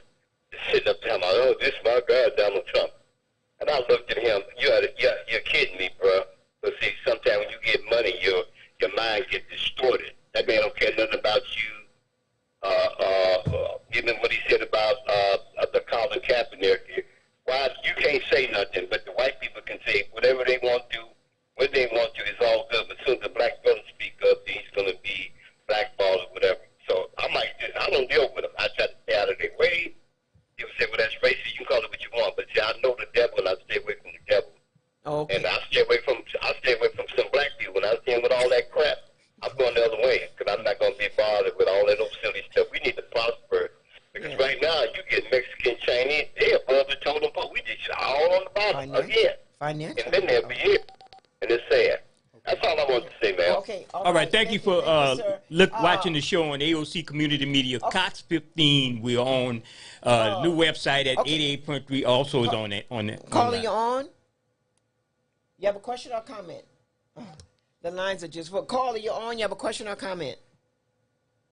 sitting up talking about, oh, this is my guy, Donald Trump. And I looked at him, you're kidding me, bro. But see, sometimes when you get money, your mind gets distorted. That man don't care nothing about you. Even what he said about the Colin Kaepernick, why you can't say nothing, but the white people can say whatever they want to, when they want to, it's all good. But as soon as the black brother speak up, then he's going to be blackballed or whatever. So I don't deal with him. I try to stay out of their way. People say, well, that's racist. You can call it what you want, but see, I know the devil, and I stay away from the devil. Okay. And I stay away from some black people. When I was dealing with all that crap, I'm going the other way, because I'm not going to be bothered with all that old silly stuff. We need to prosper, because right now you get Mexican, Chinese, they're above the totem pole. We just all on the bottom again. And then they'll be here, and it's sad. That's all I want to say, man. All right. Thank you for watching the show on AOC Community Media. Okay. Cox 15. We're on new website at 88.3. Also is on it. Caller, you on? You have a question or comment? The lines are just... Caller, you're on. You have a question or comment?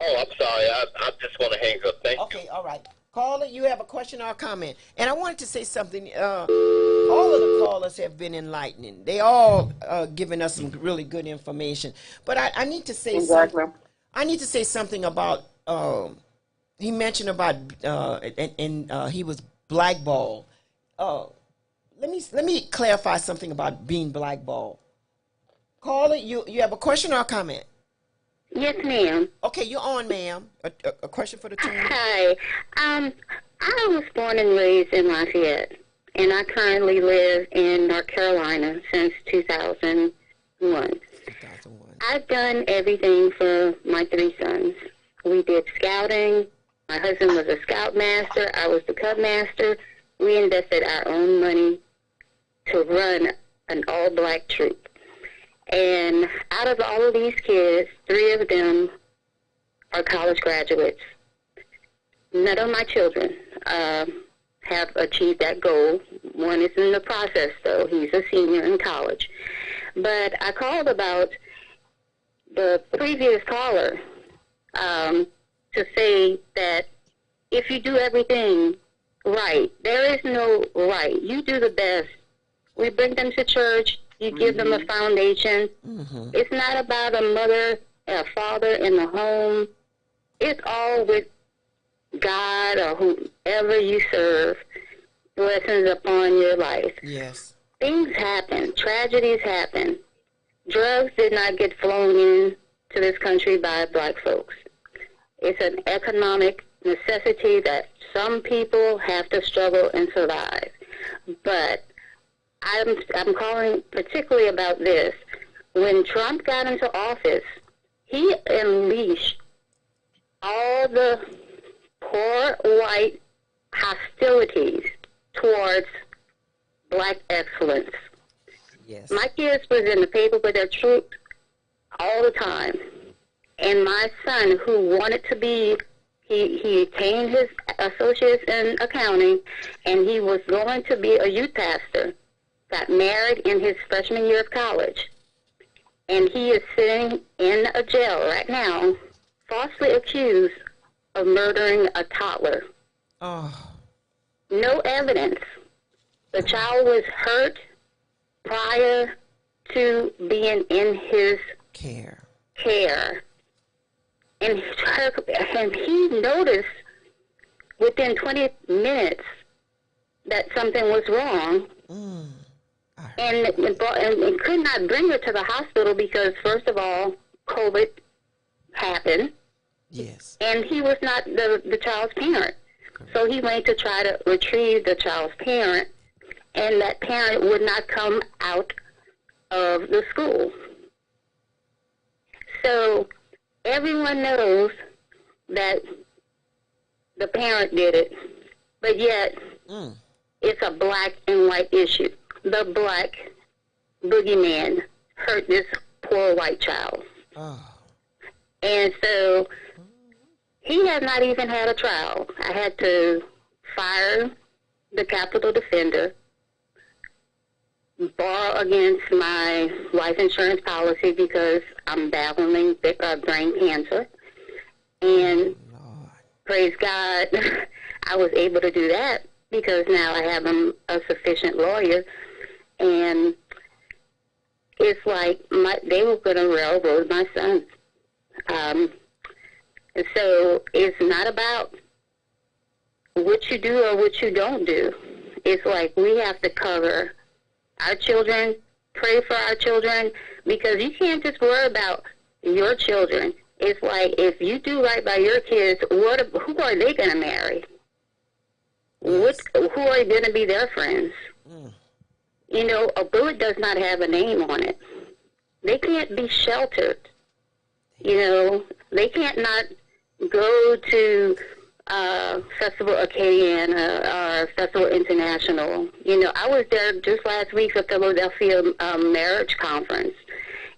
Oh, I'm sorry. I just want to hang up. Thank you. Okay, all right. Caller, you have a question or a comment? And I wanted to say something. All of the callers have been enlightening. They all given us some really good information. But I need to say something. I need to say something about. He mentioned about he was blackballed. Let me clarify something about being blackballed. Caller, you have a question or a comment? Yes, ma'am. Okay, you're on, ma'am. A question for the team. Hi. I was born and raised in Lafayette, and I currently live in North Carolina since 2001. I've done everything for my 3 sons. We did scouting. My husband was a scout master. I was the cub master. We invested our own money to run an all-black troop. And out of all of these kids, 3 of them are college graduates. None of my children have achieved that goal. One is in the process, though. He's a senior in college. But I called about the previous caller to say that if you do everything right, there is no right. You do the best. We bring them to church. You give them a foundation. Mm-hmm. It's not about a mother and a father in the home. It's all with God or whoever you serve. Blessings upon your life. Yes. Things happen. Tragedies happen. Drugs did not get flown in to this country by black folks. It's an economic necessity that some people have to struggle and survive. But I'm calling particularly about this. When Trump got into office, he unleashed all the poor white hostilities towards black excellence. Yes. My kids was in the paper with their troops all the time. And my son, who wanted to be, he attained his associates in accounting, and he was going to be a youth pastor, got married in his freshman year of college. And he is sitting in a jail right now, falsely accused of murdering a toddler. Oh. No evidence. The child was hurt prior to being in his care. And he noticed within 20 minutes that something was wrong. And could not bring her to the hospital because, first of all, COVID happened. Yes. And he was not the child's parent. So he went to try to retrieve the child's parent, and that parent would not come out of the school. So everyone knows that the parent did it, but yet it's a black and white issue. The black boogeyman hurt this poor white child. Oh. And so he has not even had a trial. I had to fire the Capitol Defender, borrow against my life insurance policy because I'm battling brain cancer. And praise God, I was able to do that because now I have a sufficient lawyer. And it's like they were going to railroad my son. And so it's not about what you do or what you don't do. It's like we have to cover our children, pray for our children, because you can't just worry about your children. It's like if you do right by your kids, who are they going to marry? Who are going to be their friends? You know, a bullet does not have a name on it. They can't be sheltered. You know, they can't not go to Festival Acadiana or Festival International. You know, I was there just last week for Philadelphia Marriage Conference.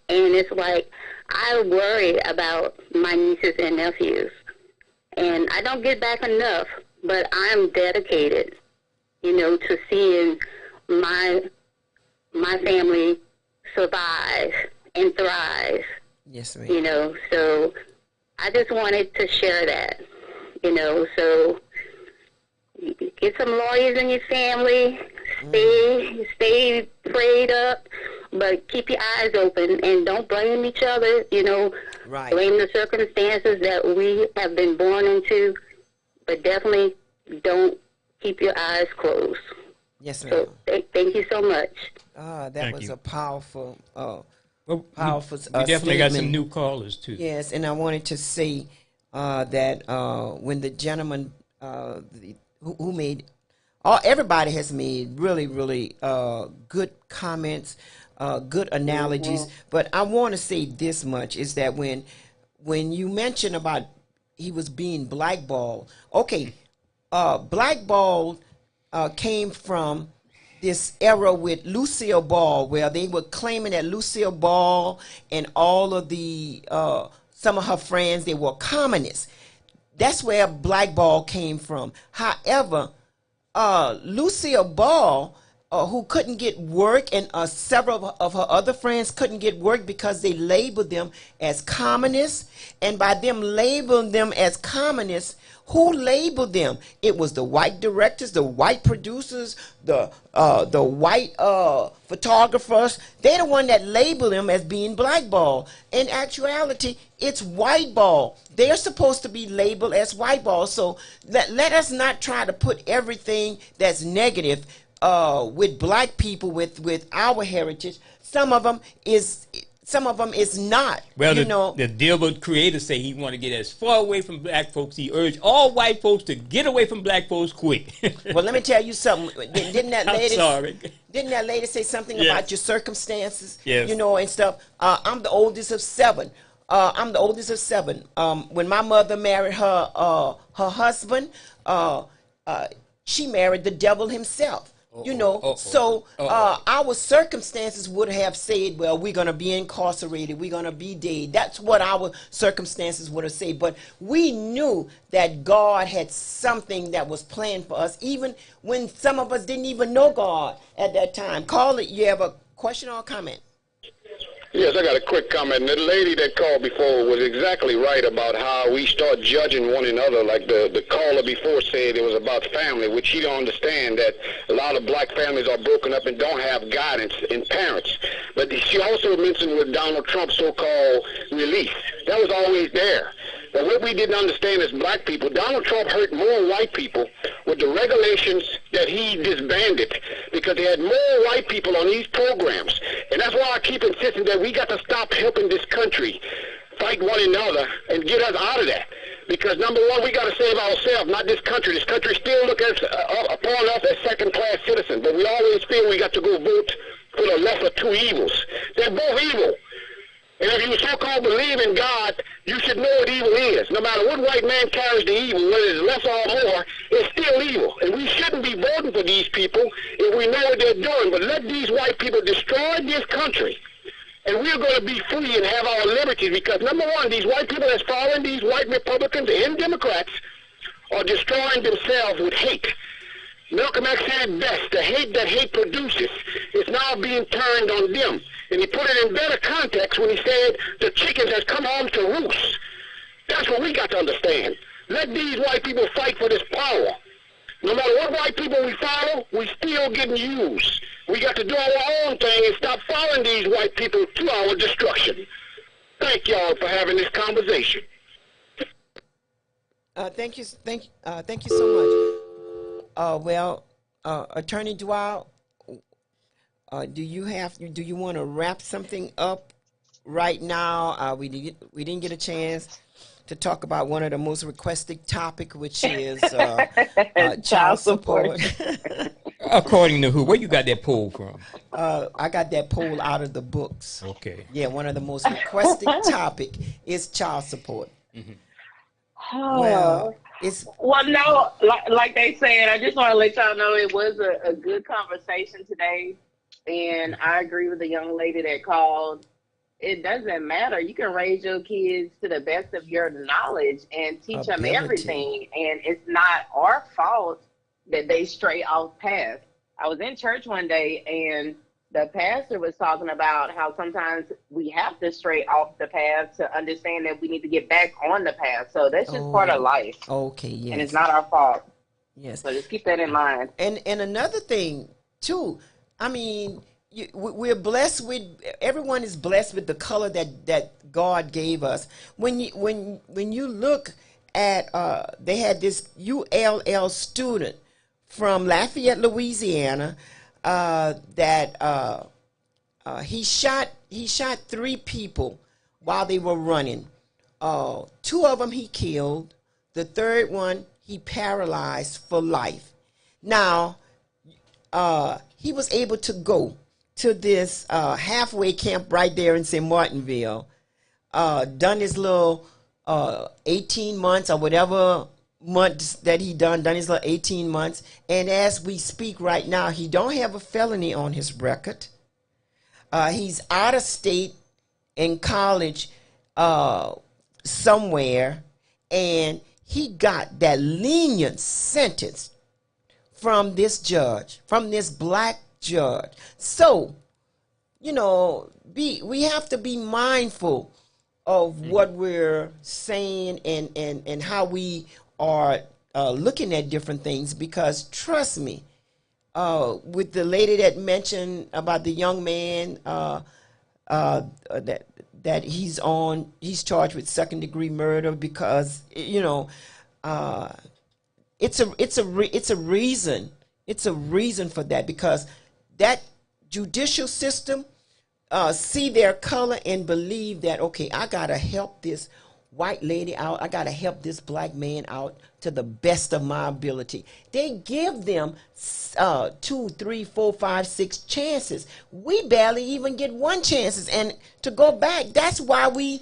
And it's like, I worry about my nieces and nephews. And I don't get back enough, but I'm dedicated, to seeing my family survive and thrive. Yes, ma'am. So I just wanted to share that, so get some lawyers in your family, stay prayed up, but keep your eyes open and don't blame each other, Right. Blame the circumstances that we have been born into, but definitely don't keep your eyes closed. Yes, ma'am. So thank you so much. That was a powerful, powerful we definitely got some new callers, too. Yes, and I wanted to say that when the gentleman who made, everybody has made really, really good comments, good analogies, but I want to say this much, is that when you mention about he was being blackballed, okay, blackballed came from this era with Lucille Ball, where they were claiming that Lucille Ball and all of the some of her friends, they were communists. That's where blackball came from. However, Lucille Ball, who couldn't get work, and several of her other friends couldn't get work because they labeled them as communists. And by them labeling them as communists, who labeled them? It was the white directors, the white producers, the white photographers. They're the one that labeled them as being blackball. In actuality, it's white ball. They're supposed to be labeled as white ball. So let us not try to put everything that's negative with black people, with our heritage. Some of them is not. Well, the deal with creator say he want to get as far away from black folks. He urged all white folks to get away from black folks quick. Well, let me tell you something. Didn't that lady? I'm sorry. Didn't that lady say something about your circumstances? Yes. And stuff. I'm the oldest of seven. When my mother married her husband, she married the devil himself. Our circumstances would have said, well, we're going to be incarcerated, we're going to be dead. That's what our circumstances would have said. But we knew that God had something that was planned for us, even when some of us didn't even know God at that time. Call it. You have a question or a comment? Yes, I got a quick comment. The lady that called before was exactly right about how we start judging one another. Like the caller before said, it was about family, which she don't understand that a lot of black families are broken up and don't have guidance in parents. But she also mentioned with Donald Trump's so-called relief. That was always there. But what we didn't understand as black people, Donald Trump hurt more white people with the regulations that he disbanded, because they had more white people on these programs. And that's why I keep insisting that we got to stop helping this country fight one another and get us out of that. Because number one, we got to save ourselves, not this country. This country still looks upon us as second-class citizens, but we always feel we got to go vote for the lesser two evils. They're both evil. And if you so-called believe in God, you should know what evil is. No matter what white man carries the evil, whether it's less or more, it's still evil. And we shouldn't be voting for these people if we know what they're doing. But let these white people destroy this country, and we're going to be free and have our liberties. Because, number one, these white people that's following these white Republicans and Democrats are destroying themselves with hate. Malcolm X said it best: the hate that hate produces is now being turned on them. And he put it in better context when he said the chickens has come home to roost. That's what we got to understand. Let these white people fight for this power. No matter what white people we follow, we still getting used. We got to do our own thing and stop following these white people to our destruction. Thank y'all for having this conversation. Thank you so much. Attorney Dwyer, do you want to wrap something up right now? We didn't get a chance to talk about one of the most requested topic, which is child support. According to who? Where you got that poll from? I got that poll out of the books. Okay. Yeah, one of the most requested topic is child support. Mm-hmm. Well, no, like they said, I just want to let y'all know it was a good conversation today, and I agree with the young lady that called. it doesn't matter. You can raise your kids to the best of your knowledge and teach them everything. And it's not our fault that they stray off path. I was in church one day and the pastor was talking about how sometimes we have to stray off the path to understand that we need to get back on the path. So that's just part of life. Okay, yes. And it's not our fault. Yes. So just keep that in mind. And another thing, too, I mean, we're blessed with, everyone is blessed with the color that God gave us. When you look at, they had this ULL student from Lafayette, Louisiana, that he shot 3 people while they were running. 2 of them he killed. The 3rd one he paralyzed for life. Now, he was able to go to this halfway camp right there in St. Martinville, done his little 18 months or whatever months that he done his little 18 months. And as we speak right now, he don't have a felony on his record. He's out of state in college somewhere, and he got that lenient sentence from this judge, from this black judge. So, you know, we have to be mindful of what we're saying and how we are looking at different things, because trust me, with the lady that mentioned about the young man that he's charged with 2nd-degree murder because, you know, it's a reason for that, because that judicial system see their color and believe that, okay, I gotta help this white lady out, I gotta help this black man out to the best of my ability. They give them 2, 3, 4, 5, 6 chances. We barely even get 1 chances. And to go back, that's why we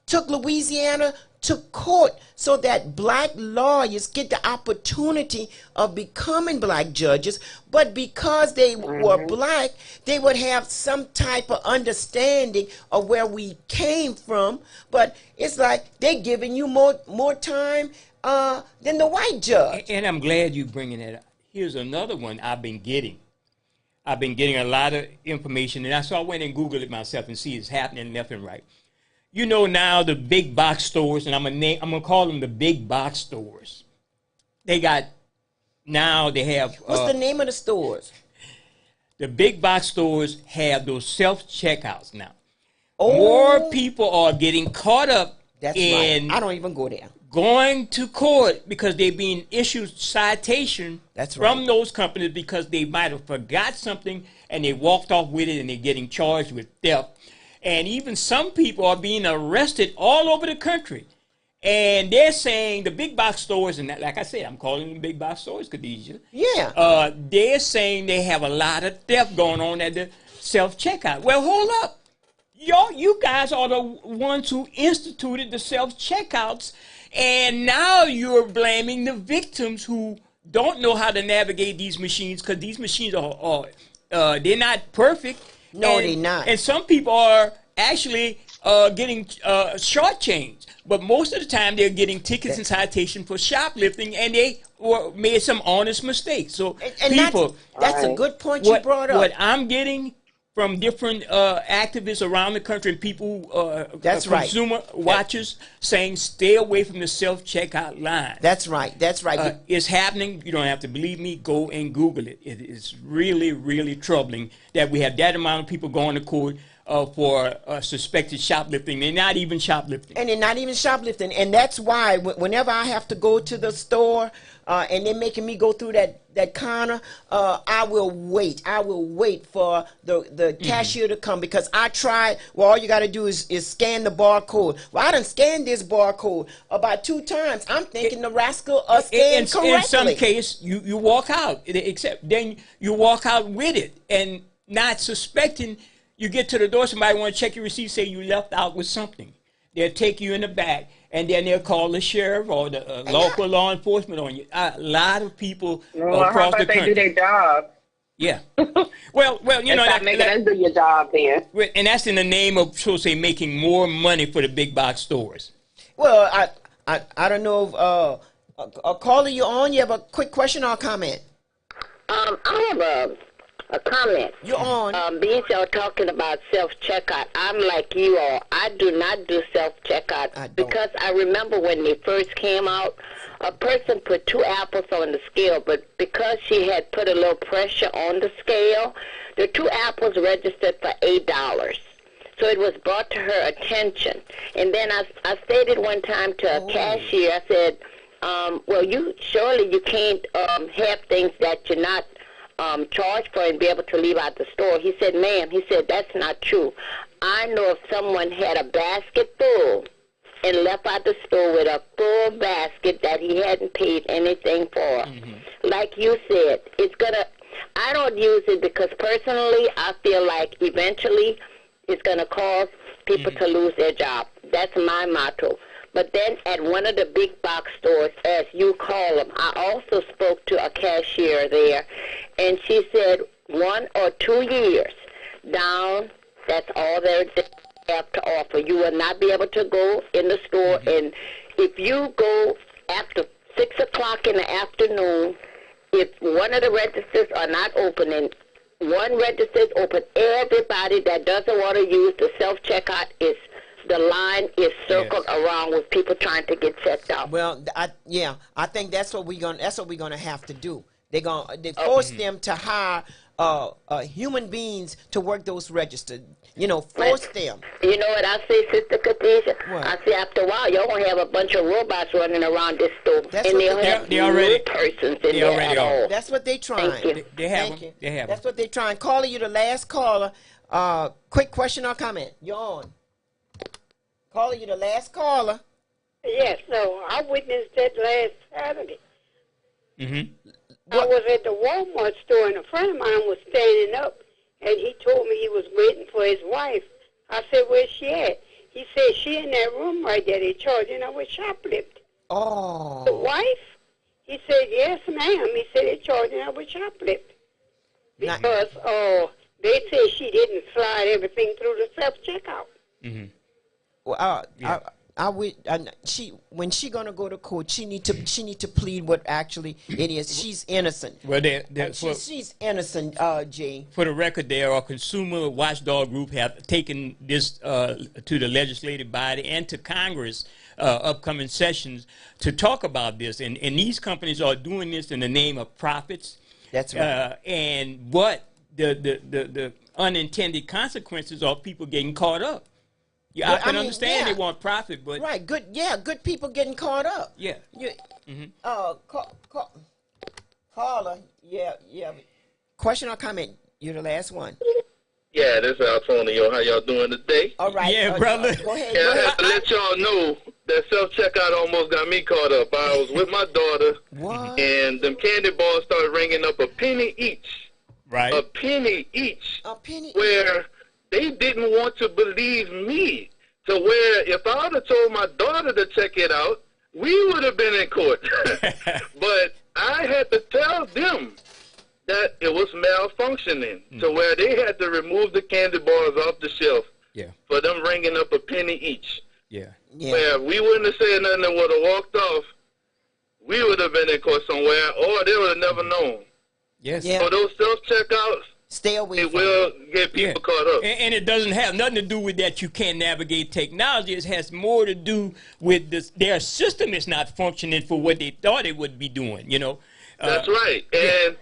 took Louisiana to court, so that black lawyers get the opportunity of becoming black judges. But because they were black, they would have some type of understanding of where we came from. But it's like they're giving you more time than the white judge. And I'm glad you bringing that up. Here's another one I've been getting. I've been getting a lot of information, and so I went and Googled it myself and see it's happening left and right. You know, now the big box stores, and I'm gonna call them the big box stores. They have. What's the name of the stores? The big box stores have those self checkouts now. Oh. More people are getting caught up in. Right. I don't even go there. Going to court because they're being issued citation from those companies because they might have forgot something and they walked off with it, and they're getting charged with theft. And even some people are being arrested all over the country. And they're saying the big box stores, and like I said, I'm calling them big box stores, Khadijah. Yeah. They're saying they have a lot of theft going on at the self-checkout. Well, hold up. You guys are the ones who instituted the self-checkouts, and now you're blaming the victims who don't know how to navigate these machines, because these machines are they're not perfect. No, they're not. And some people are actually getting shortchanged. But most of the time, they're getting tickets and citations for shoplifting, and they made some honest mistakes. So and people... That's a good point you brought up. What I'm getting from different activists around the country, and people, consumer watchers, saying stay away from the self-checkout line. That's right. That's right. It's happening. You don't have to believe me. Go and Google it. It is really, really troubling that we have that amount of people going to court for suspected shoplifting. They're not even shoplifting. And they're not even shoplifting. And that's why whenever I have to go to the store and they're making me go through that counter, I will wait. I will wait for the cashier to come, because I tried. Well, all you got to do is scan the barcode. Well, I done scanned this barcode about 2 times. I'm thinking the rascal scanned correctly. In some case, you walk out, except then you walk out with it and not suspecting. You get to the door, somebody want to check your receipt, say you left out with something. They'll take you in the back, and then they'll call the sheriff or the local law enforcement on you. A lot of people across the country. They do their job. Yeah. Well, you know, stop making us do your job then. And that's in the name of, so to say, making more money for the big box stores. Well, I don't know if caller, you on? You have a quick question or comment? I have a comment. You're on. Being y'all talking about self-checkout, I'm like you all. I do not do self-checkout because I remember when they first came out, a person put 2 apples on the scale, but because she had put a little pressure on the scale, the 2 apples registered for $8. So it was brought to her attention. And then I stated one time to a cashier, I said, well, surely you can't have things that you're not charged for and be able to leave out the store. He said, ma'am, he said, that's not true. I know if someone had a basket full and left out the store with a full basket that he hadn't paid anything for. Mm-hmm. Like you said, I don't use it because personally I feel like eventually it's going to cause people to lose their job. That's my motto. But then at one of the big box stores, as you call them, I also spoke to a cashier there, and she said 1 or 2 years down, that's all they have to offer. You will not be able to go in the store, and if you go after 6 o'clock in the afternoon, if one of the registers are not opening, one register is open. Everybody that doesn't want to use the self-checkout the line is circled around with people trying to get checked out. Well, I think that's what we're gonna have to do. They force them to hire human beings to work those registers. You know, force them. You know what I say, Sister Khadijah? I say after a while, y'all gonna have a bunch of robots running around this store, and they'll have no persons in there at all. That's what they trying. They have them. They have them. That's what they trying. Caller, you the last caller. Quick question or comment? You're on. Caller, you the last caller. Yes, so I witnessed that last Saturday. Mm-hmm. I was at the Walmart store, and a friend of mine was standing up, and he told me he was waiting for his wife. I said, where's she at? He said, she in that room right there. They charging her with shoplifting. Oh. The wife? He said, yes, ma'am. He said, they're charging her with shoplifting. Because they said she didn't slide everything through the self-checkout. Mm-hmm. Well, when she gonna go to court, she need to plead what actually it is. She's innocent. Well, she's innocent, Jay. For the record, there are consumer watchdog group have taken this to the legislative body and to Congress upcoming sessions to talk about this, and these companies are doing this in the name of profits. That's right. And what the unintended consequences are people getting caught up. Yeah, I can understand they want profit, but good people getting caught up. Yeah. Caller, question or comment? You're the last one. Yeah, this is Antonio. How y'all doing today? All right. Yeah, brother. Go ahead. Yeah, I have to let y'all know that self-checkout almost got me caught up. I was with my daughter, and them candy bars started ringing up a penny each. Right. A penny each. A penny. Where they didn't want to believe me, to where if I would have told my daughter to check it out, we would have been in court. But I had to tell them that it was malfunctioning, to where they had to remove the candy bars off the shelf for them ringing up a penny each. Where we wouldn't have said nothing and would have walked off, we would have been in court somewhere, or they would have never known. Yes. So those self-checkouts, stay away it will get people caught up. And it doesn't have nothing to do with that you can't navigate technology. It has more to do with their system is not functioning for what they thought it would be doing, you know. That's right. And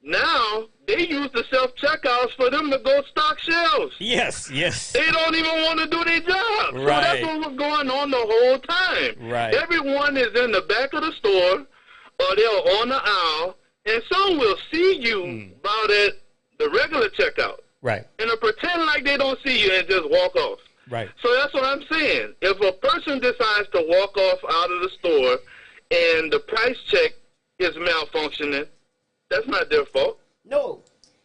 now they use the self-checkouts for them to go stock shelves. Yes. They don't even want to do their job. Right. So that's what was going on the whole time. Right. Everyone is in the back of the store, or they're on the aisle, and some will see you about it. The regular checkout. Right. And to pretend like they don't see you and just walk off. Right. So that's what I'm saying. If a person decides to walk off out of the store and the price check is malfunctioning, that's not their fault. No,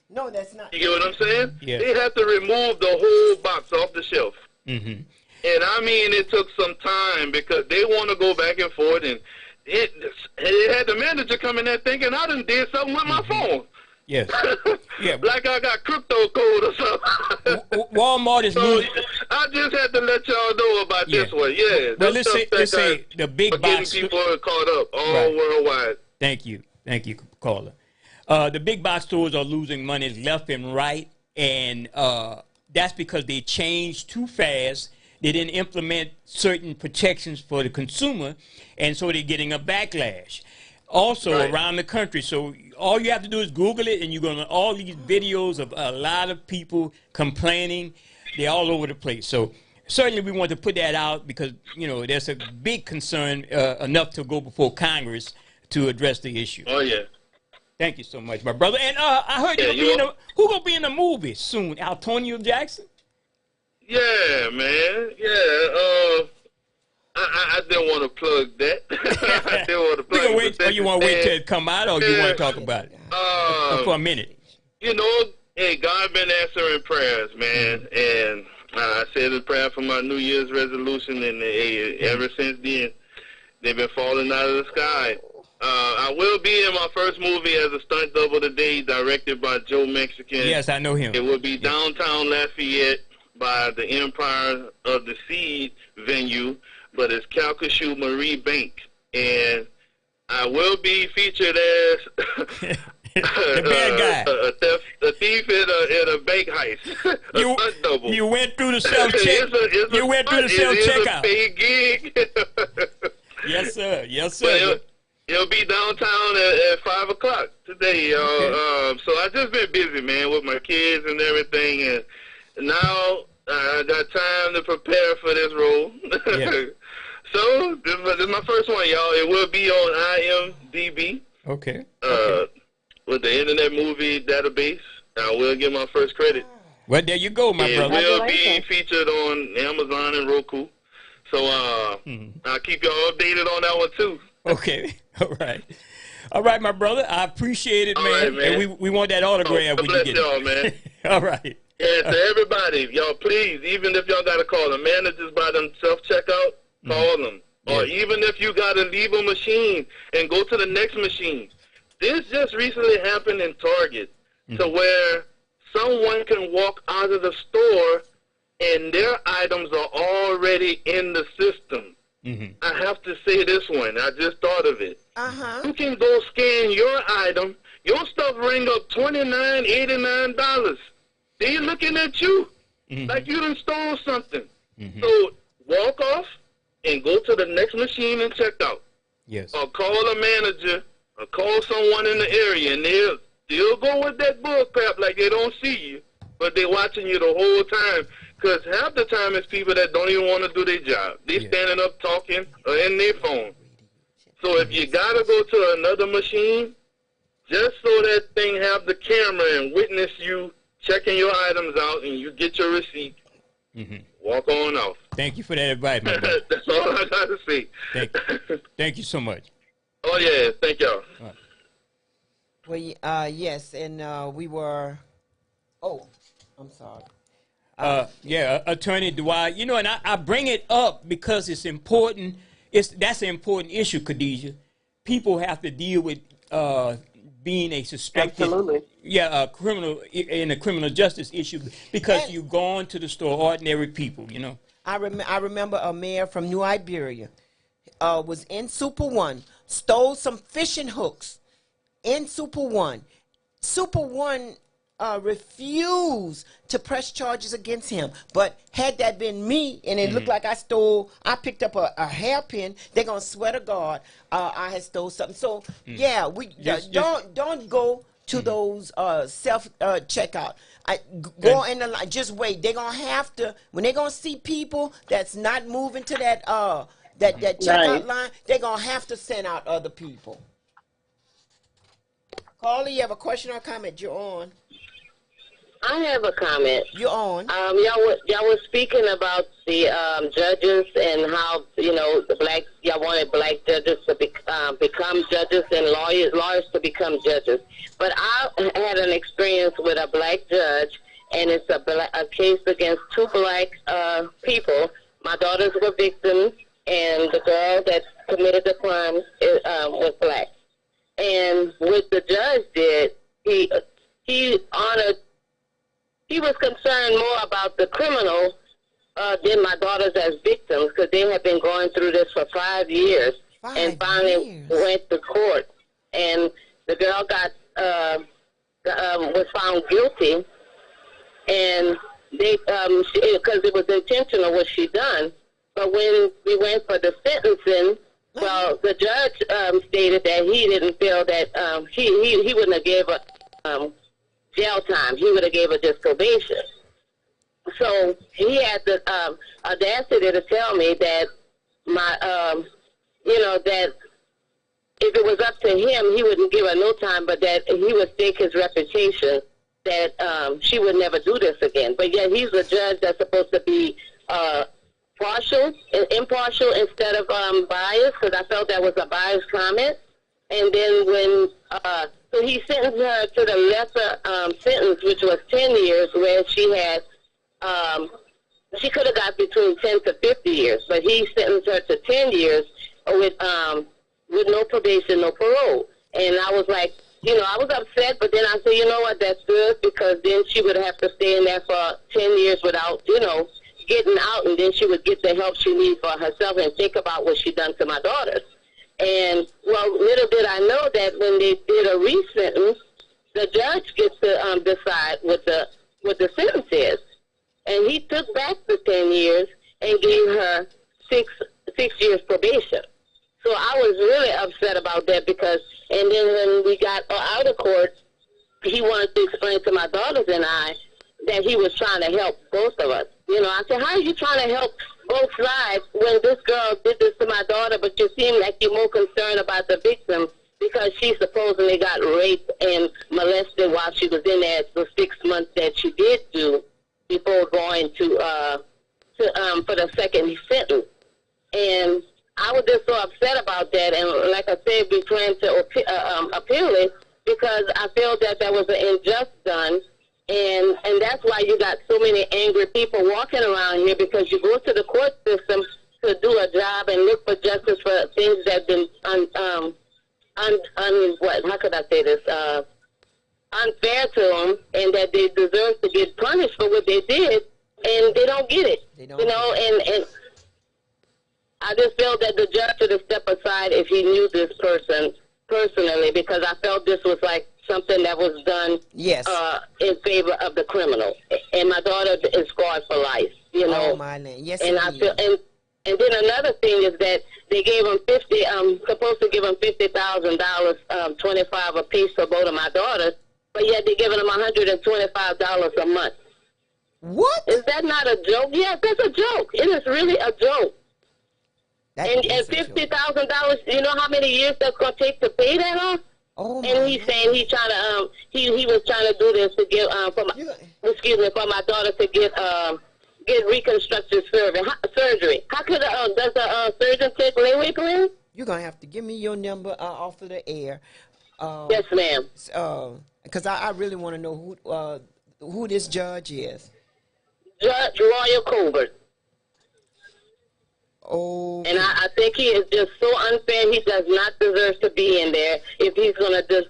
that's not. You get what I'm saying? Yeah. They have to remove the whole box off the shelf. Mm-hmm. And I mean, it took some time because they want to go back and forth, and it had the manager come in there thinking I done did something with my phone. Yes. Yeah. Like I got crypto code or something. Walmart is losing. I just had to let y'all know about this one. Yeah. Well, let's say the big box. People are caught up all worldwide. Thank you, caller. The big box stores are losing money left and right, and that's because they changed too fast. They didn't implement certain protections for the consumer, and so they're getting a backlash. Also around the country. So all you have to do is Google it, and you're going to all these videos of a lot of people complaining. They're all over the place. So certainly we want to put that out because, there's a big concern enough to go before Congress to address the issue. Oh, yeah. Thank you so much, my brother. And I heard who going to be in a movie soon? Antonio Jackson? Yeah, man. Yeah. I didn't want to plug that. I didn't want to plug it. Or you want to wait till it come out, or you want to talk about it for a minute? Hey, God been answering prayers, man. And I said a prayer for my New Year's resolution, and ever since then, they've been falling out of the sky. I will be in my first movie as a stunt double today, directed by Joe Mexican. Yes, I know him. It will be downtown Lafayette by the Empire of the Seed venue, but it's Calcasieu Marie Bank. And I will be featured as the bad guy. A thief in a bank heist. A stunt double. You went through the self-check. You went through the self-checkout. It's a paid gig. Yes, sir. Yes, sir. It'll be downtown at 5 o'clock today. So I just been busy, man, with my kids and everything. And now I got time to prepare for this role. Yeah. So this is my first one, y'all. It will be on IMDb. Okay. With the Internet Movie Database. I will get my first credit. Well, there you go, my brother. It will be featured on Amazon and Roku. So I'll keep y'all updated on that one, too. Okay. All right, my brother. I appreciate it, man. Right, man. And we want that autograph when you get y'all, man. All right. Yeah, to everybody, y'all, please, even if y'all got to call the managers by them self-checkout, call them. Yeah. Or even if you got to leave a machine and go to the next machine. This just recently happened in Target to where someone can walk out of the store and their items are already in the system. I have to say this one. I just thought of it. You can go scan your item. Your stuff ring up $29, $89. They're looking at you like you done stole something. So walk off and go to the next machine and check out. Yes. Or call a manager or call someone in the area, and they'll go with that bull crap like they don't see you, but they're watching you the whole time. Because half the time it's people that don't even want to do their job. They standing up talking or in their phone. So if you got to go to another machine, just so that thing have the camera and witness you checking your items out and you get your receipt, walk on off. Thank you for that advice, my brother. That's all I got to say. Thank you so much. Oh, yeah. Thank y'all. Well, yes, and we were... Oh, I'm sorry. Attorney Dwight, and I bring it up because it's important. That's an important issue, Khadijah. People have to deal with being a suspected, criminal in a criminal justice issue because you've gone to the store, ordinary people, I remember a mayor from New Iberia was in Super One, stole some fishing hooks in Super One. Super One refused to press charges against him. But had that been me and it looked like I picked up a hairpin, they're going to swear to God I had stole something. So, don't go to those self-checkout. Go in the line. Just wait. They're going to have to, when they're going to see people that's not moving to that checkout line, they're going to have to send out other people. Carly, you have a question or comment? You're on. I have a comment. You're on. Y'all were speaking about the judges and how y'all wanted black judges to become judges and lawyers to become judges. But I had an experience with a black judge, and it's a case against two black people. My daughters were victims, and the girl that committed the crime was black. And what the judge did, criminal did my daughters as victims because they had been going through this for 5 years and finally went to court. And the girl was found guilty, and they because it was intentional what she done. But when we went for the sentencing, well, the judge stated that he didn't feel that he wouldn't have gave her jail time. He would have gave her just probation. So he had the audacity to tell me that that if it was up to him, he wouldn't give her no time, but that he would stake his reputation that she would never do this again. But yet he's a judge that's supposed to be impartial instead of biased, because I felt that was a biased comment. And then when so he sentenced her to the lesser sentence, which was 10 years, where she had she could have got between 10 to 50 years, but he sentenced her to 10 years with no probation, no parole. And I was like, I was upset, but then I said, you know what, that's good, because then she would have to stay in there for 10 years without, getting out, and then she would get the help she needs for herself and think about what she done to my daughters. And, well, little did I know that when they did a re-sentence, the judge gets to decide what the sentence is. And he took back the 10 years and gave her six years probation. So I was really upset about that because, and then when we got out of court, he wanted to explain to my daughters and I that he was trying to help both of us. I said, how are you trying to help both sides when this girl did this to my daughter, but you seem like you're more concerned about the victim because she supposedly got raped and molested while she was in there for 6 months that she did do before going to for the second sentence. And I was just so upset about that, and like I said, we plan to appeal it because I feel that was an injustice done, and that's why you got so many angry people walking around here, because you go to the court system to do a job and look for justice for things that have been unfair to them, and that they deserve to get punished for what they did, and they don't get it. And I just felt that the judge should have stepped aside if he knew this person personally, because I felt this was like something that was done in favor of the criminal. And my daughter is scarred for life, Oh, my land. Yes, and I feel, and then another thing is that they gave them supposed to give them $50,000, 25 apiece for both of my daughters, but yet they're giving them $125 a month. What? Is that not a joke? Yes, that's a joke. It is really a joke. And $50,000, you know how many years that's going to take to pay that off? Oh, and he's saying he trying to he was trying to do this to get for my daughter to get reconstructive surgery. How could does a surgeon take layaway claims? You're gonna have to give me your number off of the air. Yes, ma'am. Because I really want to know who this judge is. Judge Royal Colbert. Oh. And I think he is just so unfair. He does not deserve to be in there if he's going to just,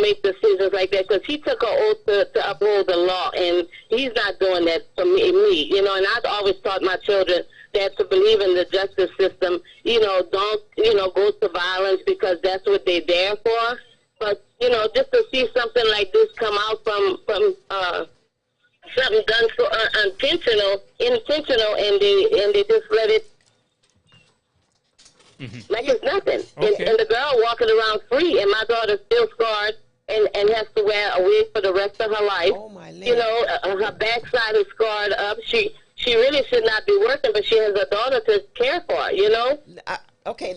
make decisions like that. Because he took an oath to uphold the law, and he's not doing that for me. And I've always taught my children that to believe in the justice system, don't, go to violence because that's what they're there for. But, just to see something like this come out from something done so intentional, and they just let it like it's nothing. Okay. And the girl walking around free, and my daughter's still scarred and has to wear a wig for the rest of her life. Oh, my Lord. Her backside is scarred up. She really should not be working, but she has a daughter to care for, Okay.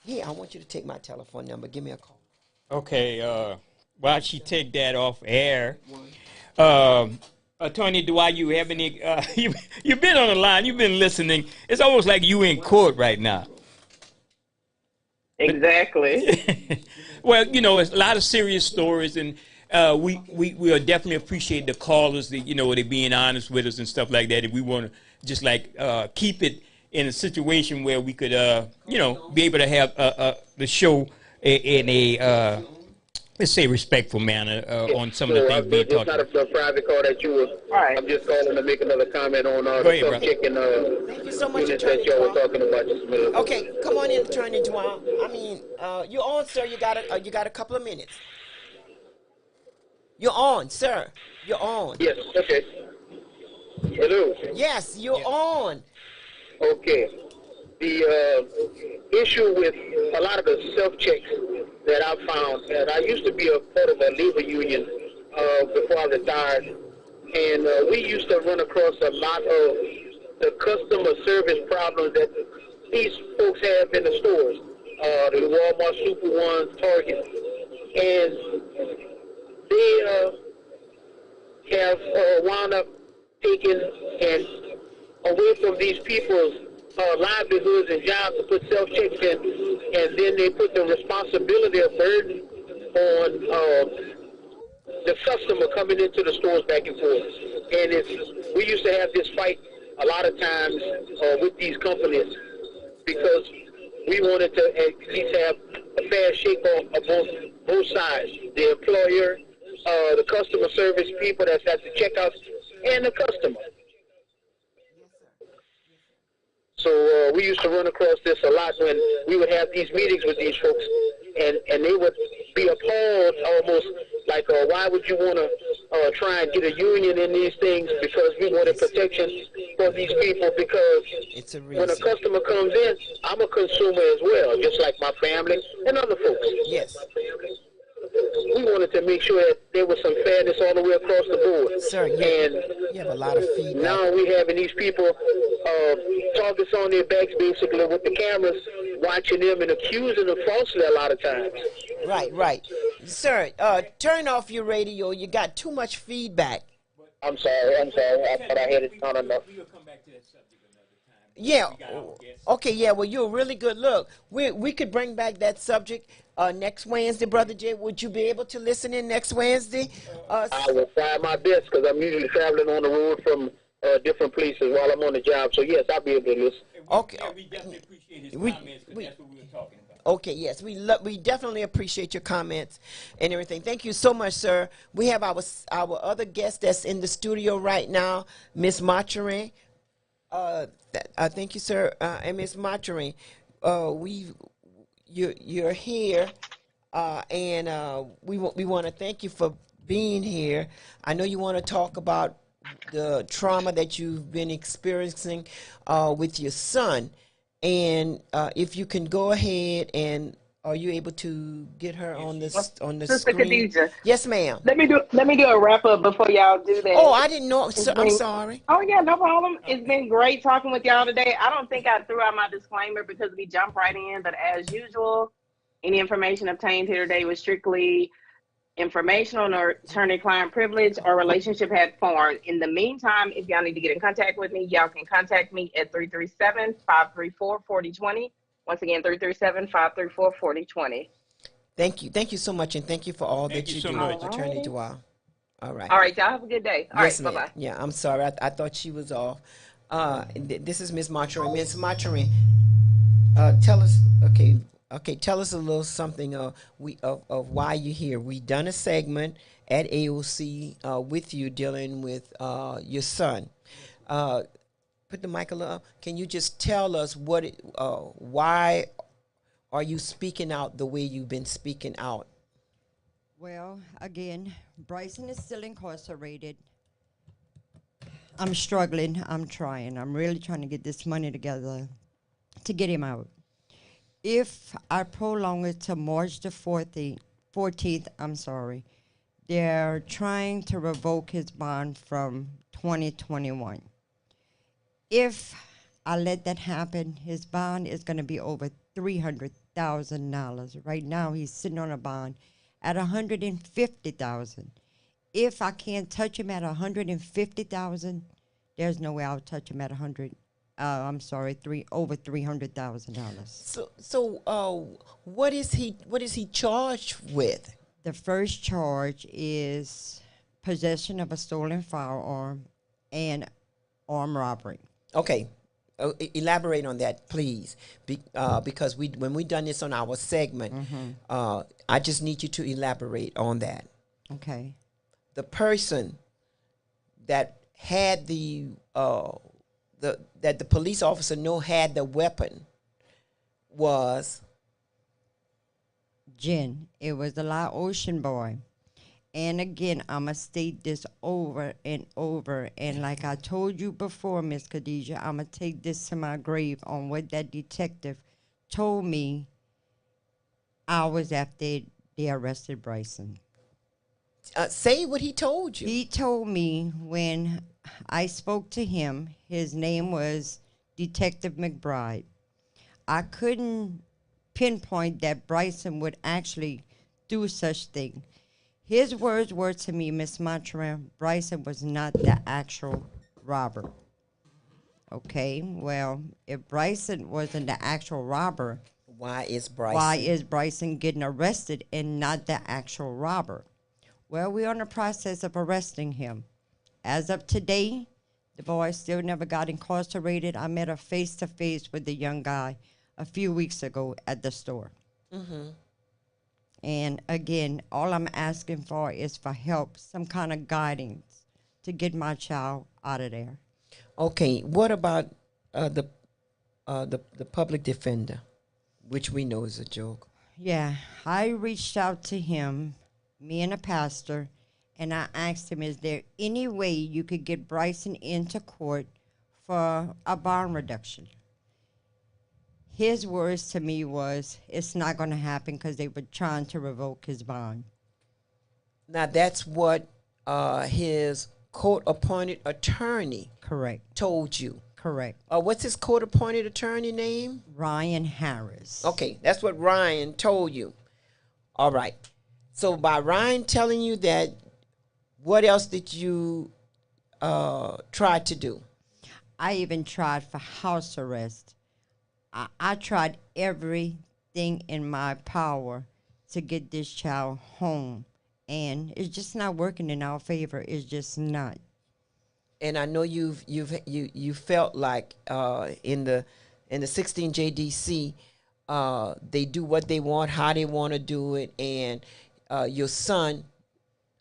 Here, I want you to take my telephone number. Give me a call. Okay. While she take that off air, Attorney Dwight, you have any? You've been on the line. You've been listening. It's almost like you in court right now. Exactly. Well, it's a lot of serious stories, and we will definitely appreciate the callers. They being honest with us and stuff like that. If we want to just keep it in a situation where we could, be able to have the show in a let's say, respectful manner on some of the things we it's talked not about. a private call that you were. Right. I'm just calling to make another comment on Go the ahead, bro. self-checking Thank you so much, units Attorney that y'all were Dwyer. talking about just a minute ago. Okay, come on in, Attorney Dwyer. I mean, you're on, sir. You got a couple of minutes. You're on, sir. You're on. Yes. Okay. Hello. Yes, you're on. Okay. The issue with a lot of the self-checks that I found, and I used to be a part of a labor union before I retired, and we used to run across a lot of the customer service problems that these folks have in the stores, the Walmart Super Ones, Target, and they have wound up taking and away from these people's livelihoods and jobs to put self-checks in, and then they put the responsibility of burden on the customer coming into the stores back and forth. And we used to have this fight a lot of times with these companies because we wanted to at least have a fair shake on both sides, the employer, the customer service people that's at the checkouts, and the customer. So we used to run across this a lot when we would have these meetings with these folks, and they would be appalled almost like, why would you want to try and get a union in these things? Because we wanted protection for these people, because when a customer comes in, I'm a consumer as well, just like my family and other folks. Yes. We wanted to make sure that there was some fairness all the way across the board. Sir, you have a lot of feedback. Now we having these people targets on their backs, basically, with the cameras watching them and accusing them falsely a lot of times. Right. Sir, turn off your radio. You got too much feedback. I'm sorry. I thought I had it on enough. Yeah. Okay, yeah, well, you're a really good look. We could bring back that subject next Wednesday, Brother Jay. Would you be able to listen in next Wednesday? I will try my best because I'm usually traveling on the road from different places while I'm on the job. So, yes, I'll be able to listen. Okay. We definitely appreciate his comments because that's what we were talking about. Okay, yes, we definitely appreciate your comments and everything. Thank you so much, sir. We have our other guest that's in the studio right now, Miss Marjorie. Thank you, sir, and Miss Marjorie. You're here, and we want to thank you for being here. I know you want to talk about the trauma that you've been experiencing with your son, and if you can go ahead and are you able to get her on the Sister screen? Khadijah. Yes, ma'am. Let me do a wrap up before y'all do that. Oh, I didn't know. I'm sorry. Oh yeah, no problem. It's been great talking with y'all today. I don't think I threw out my disclaimer because we jumped right in, but as usual, any information obtained here today was strictly informational or attorney-client privilege or relationship had formed. In the meantime, if y'all need to get in contact with me, y'all can contact me at 337-534-4020. Once again, 337-534-4020. Thank you so much, and thank you for all that you do, Attorney Dwyer. All right. All right, y'all have a good day. All right, bye-bye. Yeah, I'm sorry. I thought she was off. This is Miss Marjorie. Miss Marjorie, tell us, tell us a little something of why you're here. We done a segment at AOC with you dealing with your son. Put the mic a little up. Can you just tell us why are you speaking out the way you've been speaking out? Well, again, Bryson is still incarcerated. I'm struggling. I'm trying. I'm really trying to get this money together to get him out. If I prolong it to March the 14th, I'm sorry, they're trying to revoke his bond from 2021. If I let that happen, his bond is going to be over $300,000. Right now, he's sitting on a bond at $150,000. If I can't touch him at $150,000, there's no way I'll touch him at over $300,000. So, what is he charged with? The first charge is possession of a stolen firearm and armed robbery. Okay, elaborate on that, please, because when we done this on our segment, I just need you to elaborate on that. Okay. The person that had the police officer had the weapon was Jen. It was the Laotian boy. And again, I'm going to state this over and over. And like I told you before, Miss Khadijah, I'm going to take this to my grave on what that detective told me hours after they arrested Bryson. Say what he told you. He told me when I spoke to him, his name was Detective McBride. I couldn't pinpoint that Bryson would actually do such thing. His words were to me, Miss Montreal, Bryson was not the actual robber. Okay, well, if Bryson wasn't the actual robber, why is Bryson getting arrested and not the actual robber? Well, we're in the process of arresting him. As of today, the boy still never got incarcerated. I met her face-to-face with the young guy a few weeks ago at the store. And again, all I'm asking for is for help, some kind of guidance to get my child out of there. Okay, what about the public defender, which we know is a joke? Yeah, I reached out to him, me and a pastor, and I asked him, is there any way you could get Bryson into court for a bond reduction? His words to me was, it's not going to happen because they were trying to revoke his bond. Now, that's what his court-appointed attorney told you. Correct. What's his court-appointed attorney name? Ryan Harris. Okay, that's what Ryan told you. All right. So by Ryan telling you that, what else did you try to do? I even tried for house arrest. I tried everything in my power to get this child home, and it's just not working in our favor. It's just not. And I know you felt like in the 16 JDC, they do what they want, how they want to do it, and your son,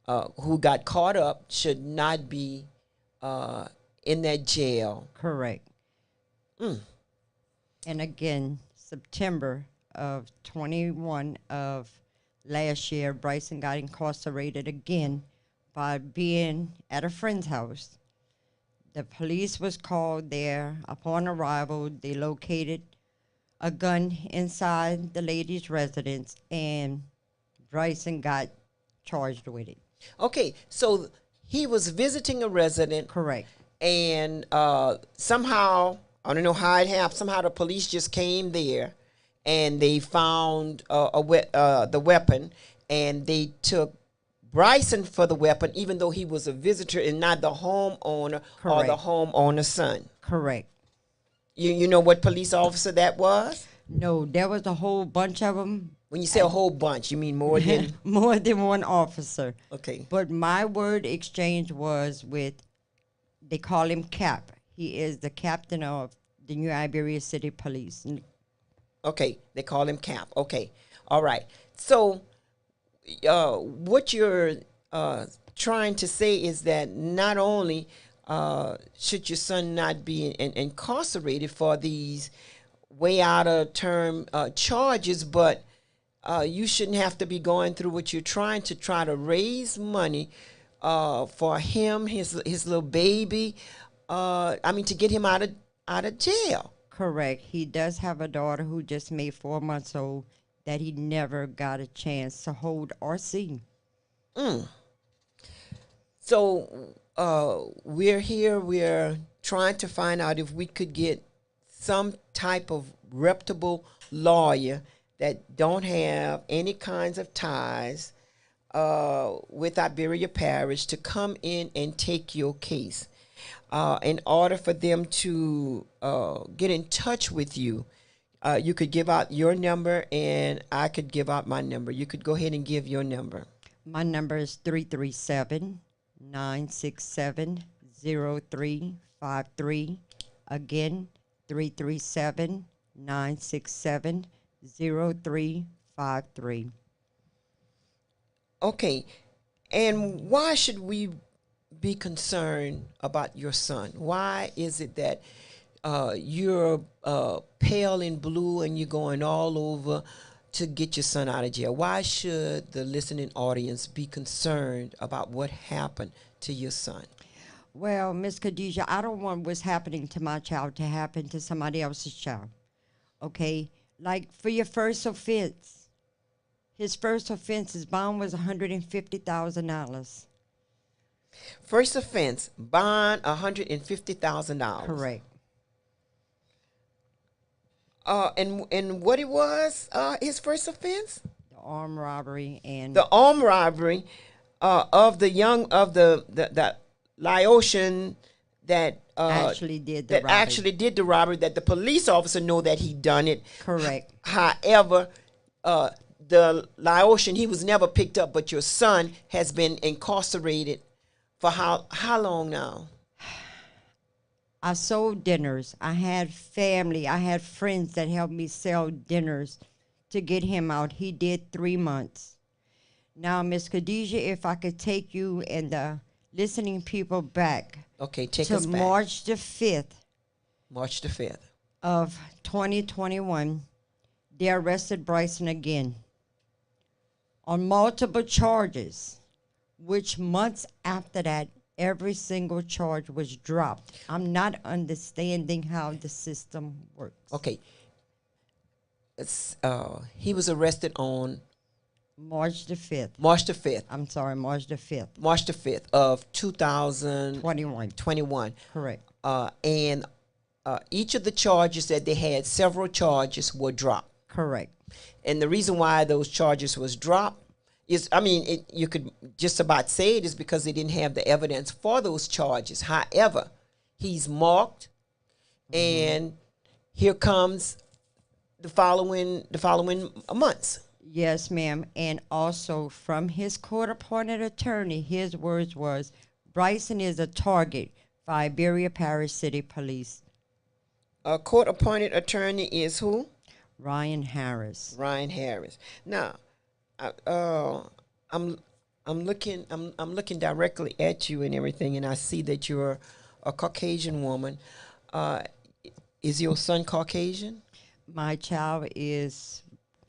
who got caught up, should not be in that jail. Correct. And again, September of 21 of last year, Bryson got incarcerated again by being at a friend's house. The police was called there. Upon arrival, they located a gun inside the lady's residence, and Bryson got charged with it. Okay, so he was visiting a resident. Correct. And somehow, I don't know how it happened, somehow the police just came there and they found the weapon, and they took Bryson for the weapon, even though he was a visitor and not the homeowner or the homeowner's son. Correct. You know what police officer that was? No, there was a whole bunch of them. When you say a whole bunch, you mean more than? More than one officer. Okay. But my word exchange was with, they call him Cap. He is the captain of the New Iberia City Police. Okay, they call him Cap. Okay, all right. So what you're trying to say is that not only should your son not be incarcerated for these way out of term charges, but you shouldn't have to be going through what you're trying to raise money for him, his little baby. To get him out of jail. Correct. He does have a daughter who just made 4 months old that he never got a chance to hold or see. So we're here. We're trying to find out if we could get some type of reputable lawyer that don't have any kinds of ties with Iberia Parish to come in and take your case. In order for them to get in touch with you, you could give out your number and I could give out my number. You could go ahead and give your number. My number is 337-967-0353. Again, 337-967-0353. Okay. And why should we be concerned about your son? Why is it that you're pale and blue and you're going all over to get your son out of jail? Why should the listening audience be concerned about what happened to your son? Well, Miss Khadijah, I don't want what's happening to my child to happen to somebody else's child. Okay? Like for your first offense, his first offense, his bond was $150,000. First offense, bond $150,000. Correct. And what it was, his first offense? The armed robbery and the armed robbery of the Laotian that actually did the robbery. Actually did the robbery. That the police officer know that he done it. Correct. However, the Laotian, he was never picked up, but your son has been incarcerated for how long now? I sold dinners. I had family. I had friends that helped me sell dinners to get him out. He did 3 months. Now, Miss Khadijah, if I could take you and the listening people back. Okay, take to us back. March the 5th. March the 5th. Of 2021, they arrested Bryson again on multiple charges, which months after that, every single charge was dropped. I'm not understanding how the system works. Okay. He was arrested on March the 5th. March the 5th. I'm sorry, March the 5th. March the 5th of 2021. Correct. And each of the charges that they had, several charges were dropped. Correct. And the reason why those charges was dropped is, you could just about say it is because they didn't have the evidence for those charges. However, he's marked, and here comes the following months. Yes, ma'am. And also from his court-appointed attorney, his words was, Bryson is a target for Iberia Parish City Police. A court-appointed attorney is who? Ryan Harris. Ryan Harris. Now, I'm looking directly at you and everything, and I see that you're a Caucasian woman. Is your son Caucasian? My child is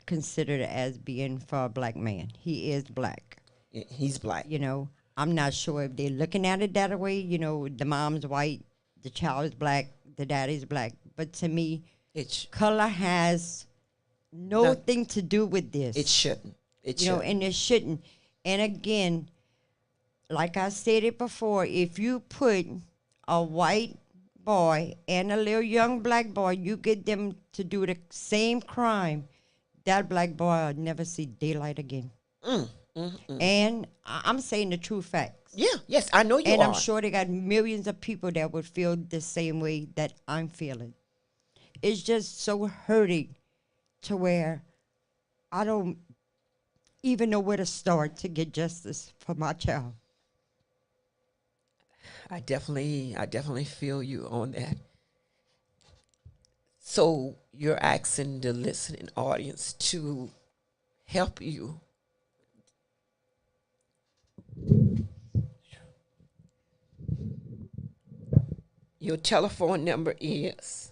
considered as being for a black man. He is black. He's black. You know, I'm not sure if they're looking at it that way. You know, the mom's white, the child is black, the daddy's black. But to me, color has nothing to do with this. It shouldn't. It you know, shouldn't. and it shouldn't. And again, like I stated before, if you put a white boy and a little young black boy, you get them to do the same crime, that black boy will never see daylight again. And I'm saying the true facts. Yeah, yes, I know you and are. I'm sure they got millions of people that would feel the same way that I'm feeling. It's just so hurting to where I don't even know where to start to get justice for my child. I definitely feel you on that. So you're asking the listening audience to help you. Your telephone number is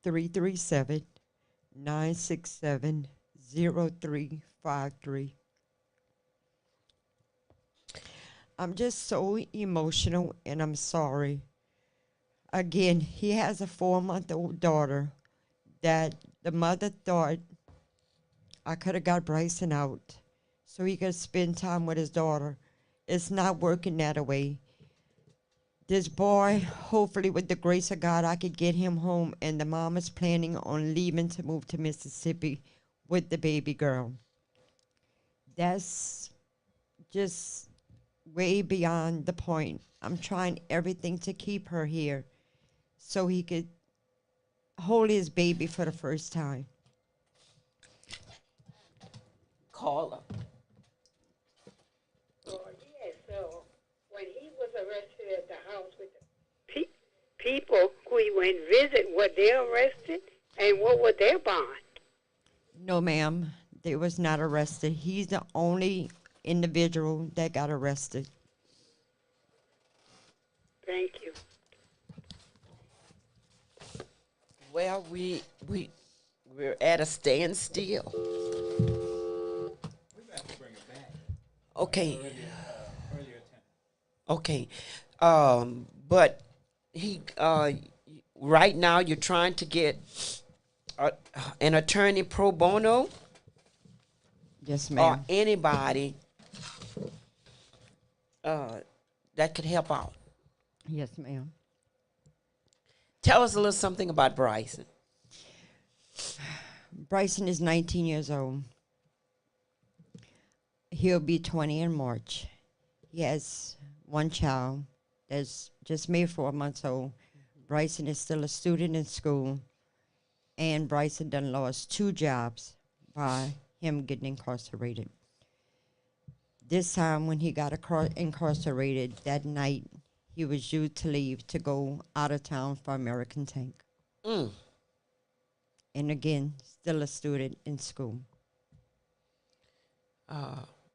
337-967-0353. I'm just so emotional, and I'm sorry. Again, he has a 4-month-old daughter that the mother thought I could have got Bryson out so he could spend time with his daughter. It's not working that way. This boy, hopefully with the grace of God, I could get him home, and the mom is planning on leaving to move to Mississippi with the baby girl. That's just way beyond the point. I'm trying everything to keep her here so he could hold his baby for the first time. Call her. Yes, so when he was arrested at the house with the people he went visit, were they arrested? And what was their bond? No, ma'am. They was not arrested. He's the only individual that got arrested. Thank you. Well, we're at a standstill. Okay. Okay. But he right now you're trying to get an attorney pro bono. Yes, Or ma'am. anybody that could help out. Yes, ma'am. Tell us a little something about Bryson. Bryson is 19 years old. He'll be 20 in March. He has one child that's just made 4 months old. Bryson is still a student in school. And Bryson done lost 2 jobs by him getting incarcerated. This time when he got incarcerated, that night, he was due to leave to go out of town for American Tank. And again, still a student in school.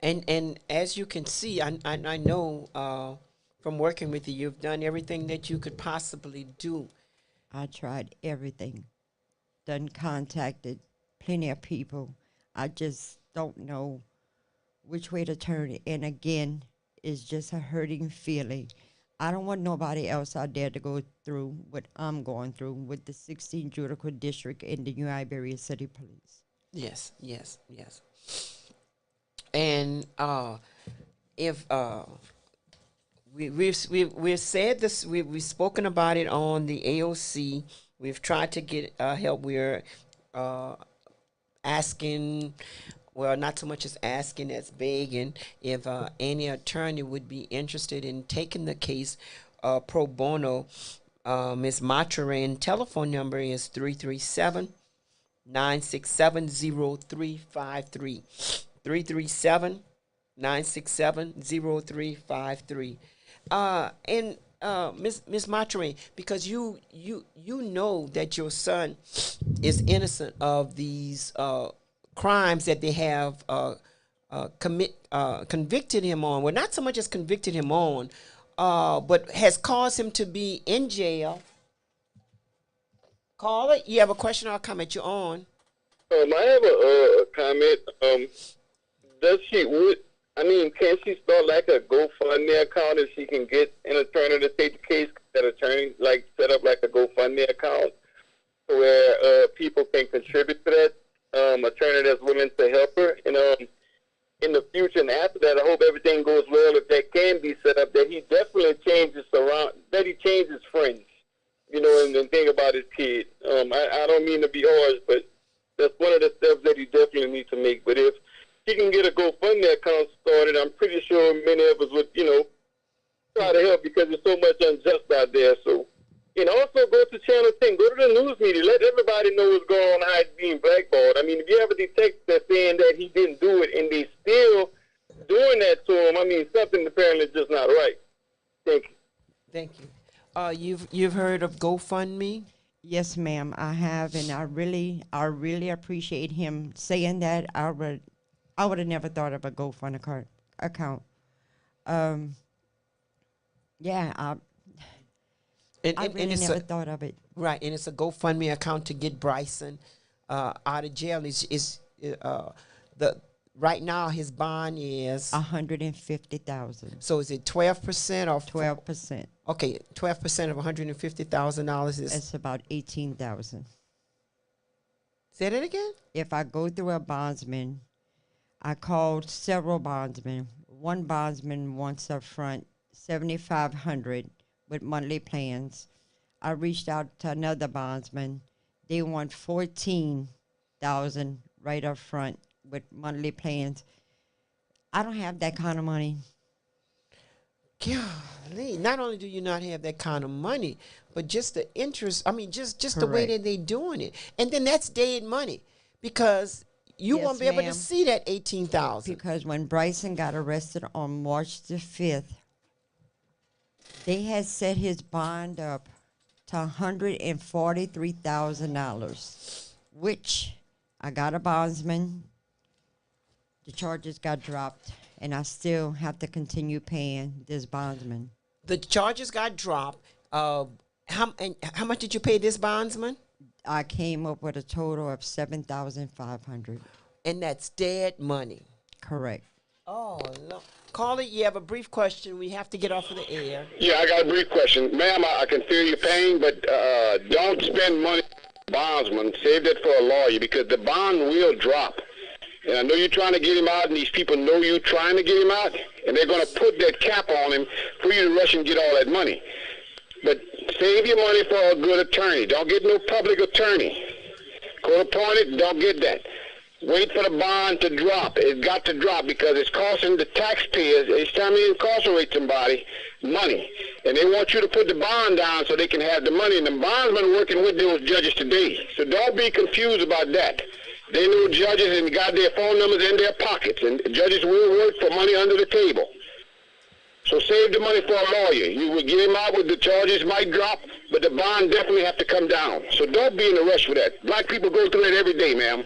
And as you can see, I know from working with you, you've done everything that you could possibly do. I tried everything. Done contacted plenty of people. I just don't know which way to turn it. And again, it's just a hurting feeling. I don't want nobody else out there to go through what I'm going through with the 16th Judicial District and the New Iberia City Police. Yes, yes, yes. And if we've said this, we've spoken about it on the AOC. We've tried to get help. We're asking, well, not so much as asking as begging, if any attorney would be interested in taking the case pro bono. Ms. Mathurin telephone number is 337-967-0353. 337-967-0353. And Ms. Mathurin, because you know that your son is innocent of these crimes that they have convicted him on. Well, not so much as convicted him on, but has caused him to be in jail. Caller, you have a question or a comment? You're on. I have a comment. Does she can she start like a GoFundMe account if she can get an attorney to take the case? That attorney set up like a GoFundMe account where people can contribute to that attorney that's willing to help her. And in the future and after that, I hope everything goes well. If that can be set up, that he definitely changes that he changes friends. And think about his kid. I don't mean to be harsh, but that's one of the steps that he definitely needs to make. But if he can get a GoFundMe account started, I'm pretty sure many of us would, try to help because there's so much unjust out there. So, also go to Channel 10, go to the news media, let everybody know what's going on, how he's being blackballed. I mean, if you have a detective that's saying that he didn't do it and they still doing that to him, something apparently just not right. Thank you. Thank you. You've heard of GoFundMe? Yes, ma'am, I have, and I really appreciate him saying that. I would have never thought of a GoFundMe account. I really never thought of it. Right, and it's a GoFundMe account to get Bryson out of jail. Right now his bond is $150,000. So is it 12% or 12%? Okay, 12% of $150,000 is. It's about $18,000. Say that again. If I go through a bondsman, I called several bondsmen. One bondsman wants up front $7,500 with monthly plans. I reached out to another bondsman. They want $14,000 right up front with monthly plans. I don't have that kind of money. Golly, not only do you not have that kind of money, but just the interest. Just the way that they're doing it, and then that's dead money because you won't be able to see that $18,000. Because when Bryson got arrested on March the 5th, they had set his bond up to to $143,000, which I got a bondsman. The charges got dropped, and I still have to continue paying this bondsman. The charges got dropped. How much did you pay this bondsman? I came up with a total of $7,500. And that's dead money. Correct. Oh, no. Caller, you have a brief question. We have to get off of the air. Yeah, I got a brief question. Ma'am, I can feel your pain, but don't spend money on bondsman. Save that for a lawyer, because the bond will drop. And I know you're trying to get him out, and these people know you're trying to get him out, and they're going to put that cap on him for you to rush and get all that money. But save your money for a good attorney. Don't get no public attorney. Court appointed, don't get that. Wait for the bond to drop. It's got to drop because it's costing the taxpayers, each time you incarcerate somebody, money. And they want you to put the bond down so they can have the money. And the bondsman working with those judges today. So don't be confused about that. They know judges and got their phone numbers in their pockets. And judges will work for money under the table. So save the money for a lawyer. You will get him out with the charges might drop, but the bond definitely have to come down. So don't be in a rush for that. Black people go through that every day, ma'am.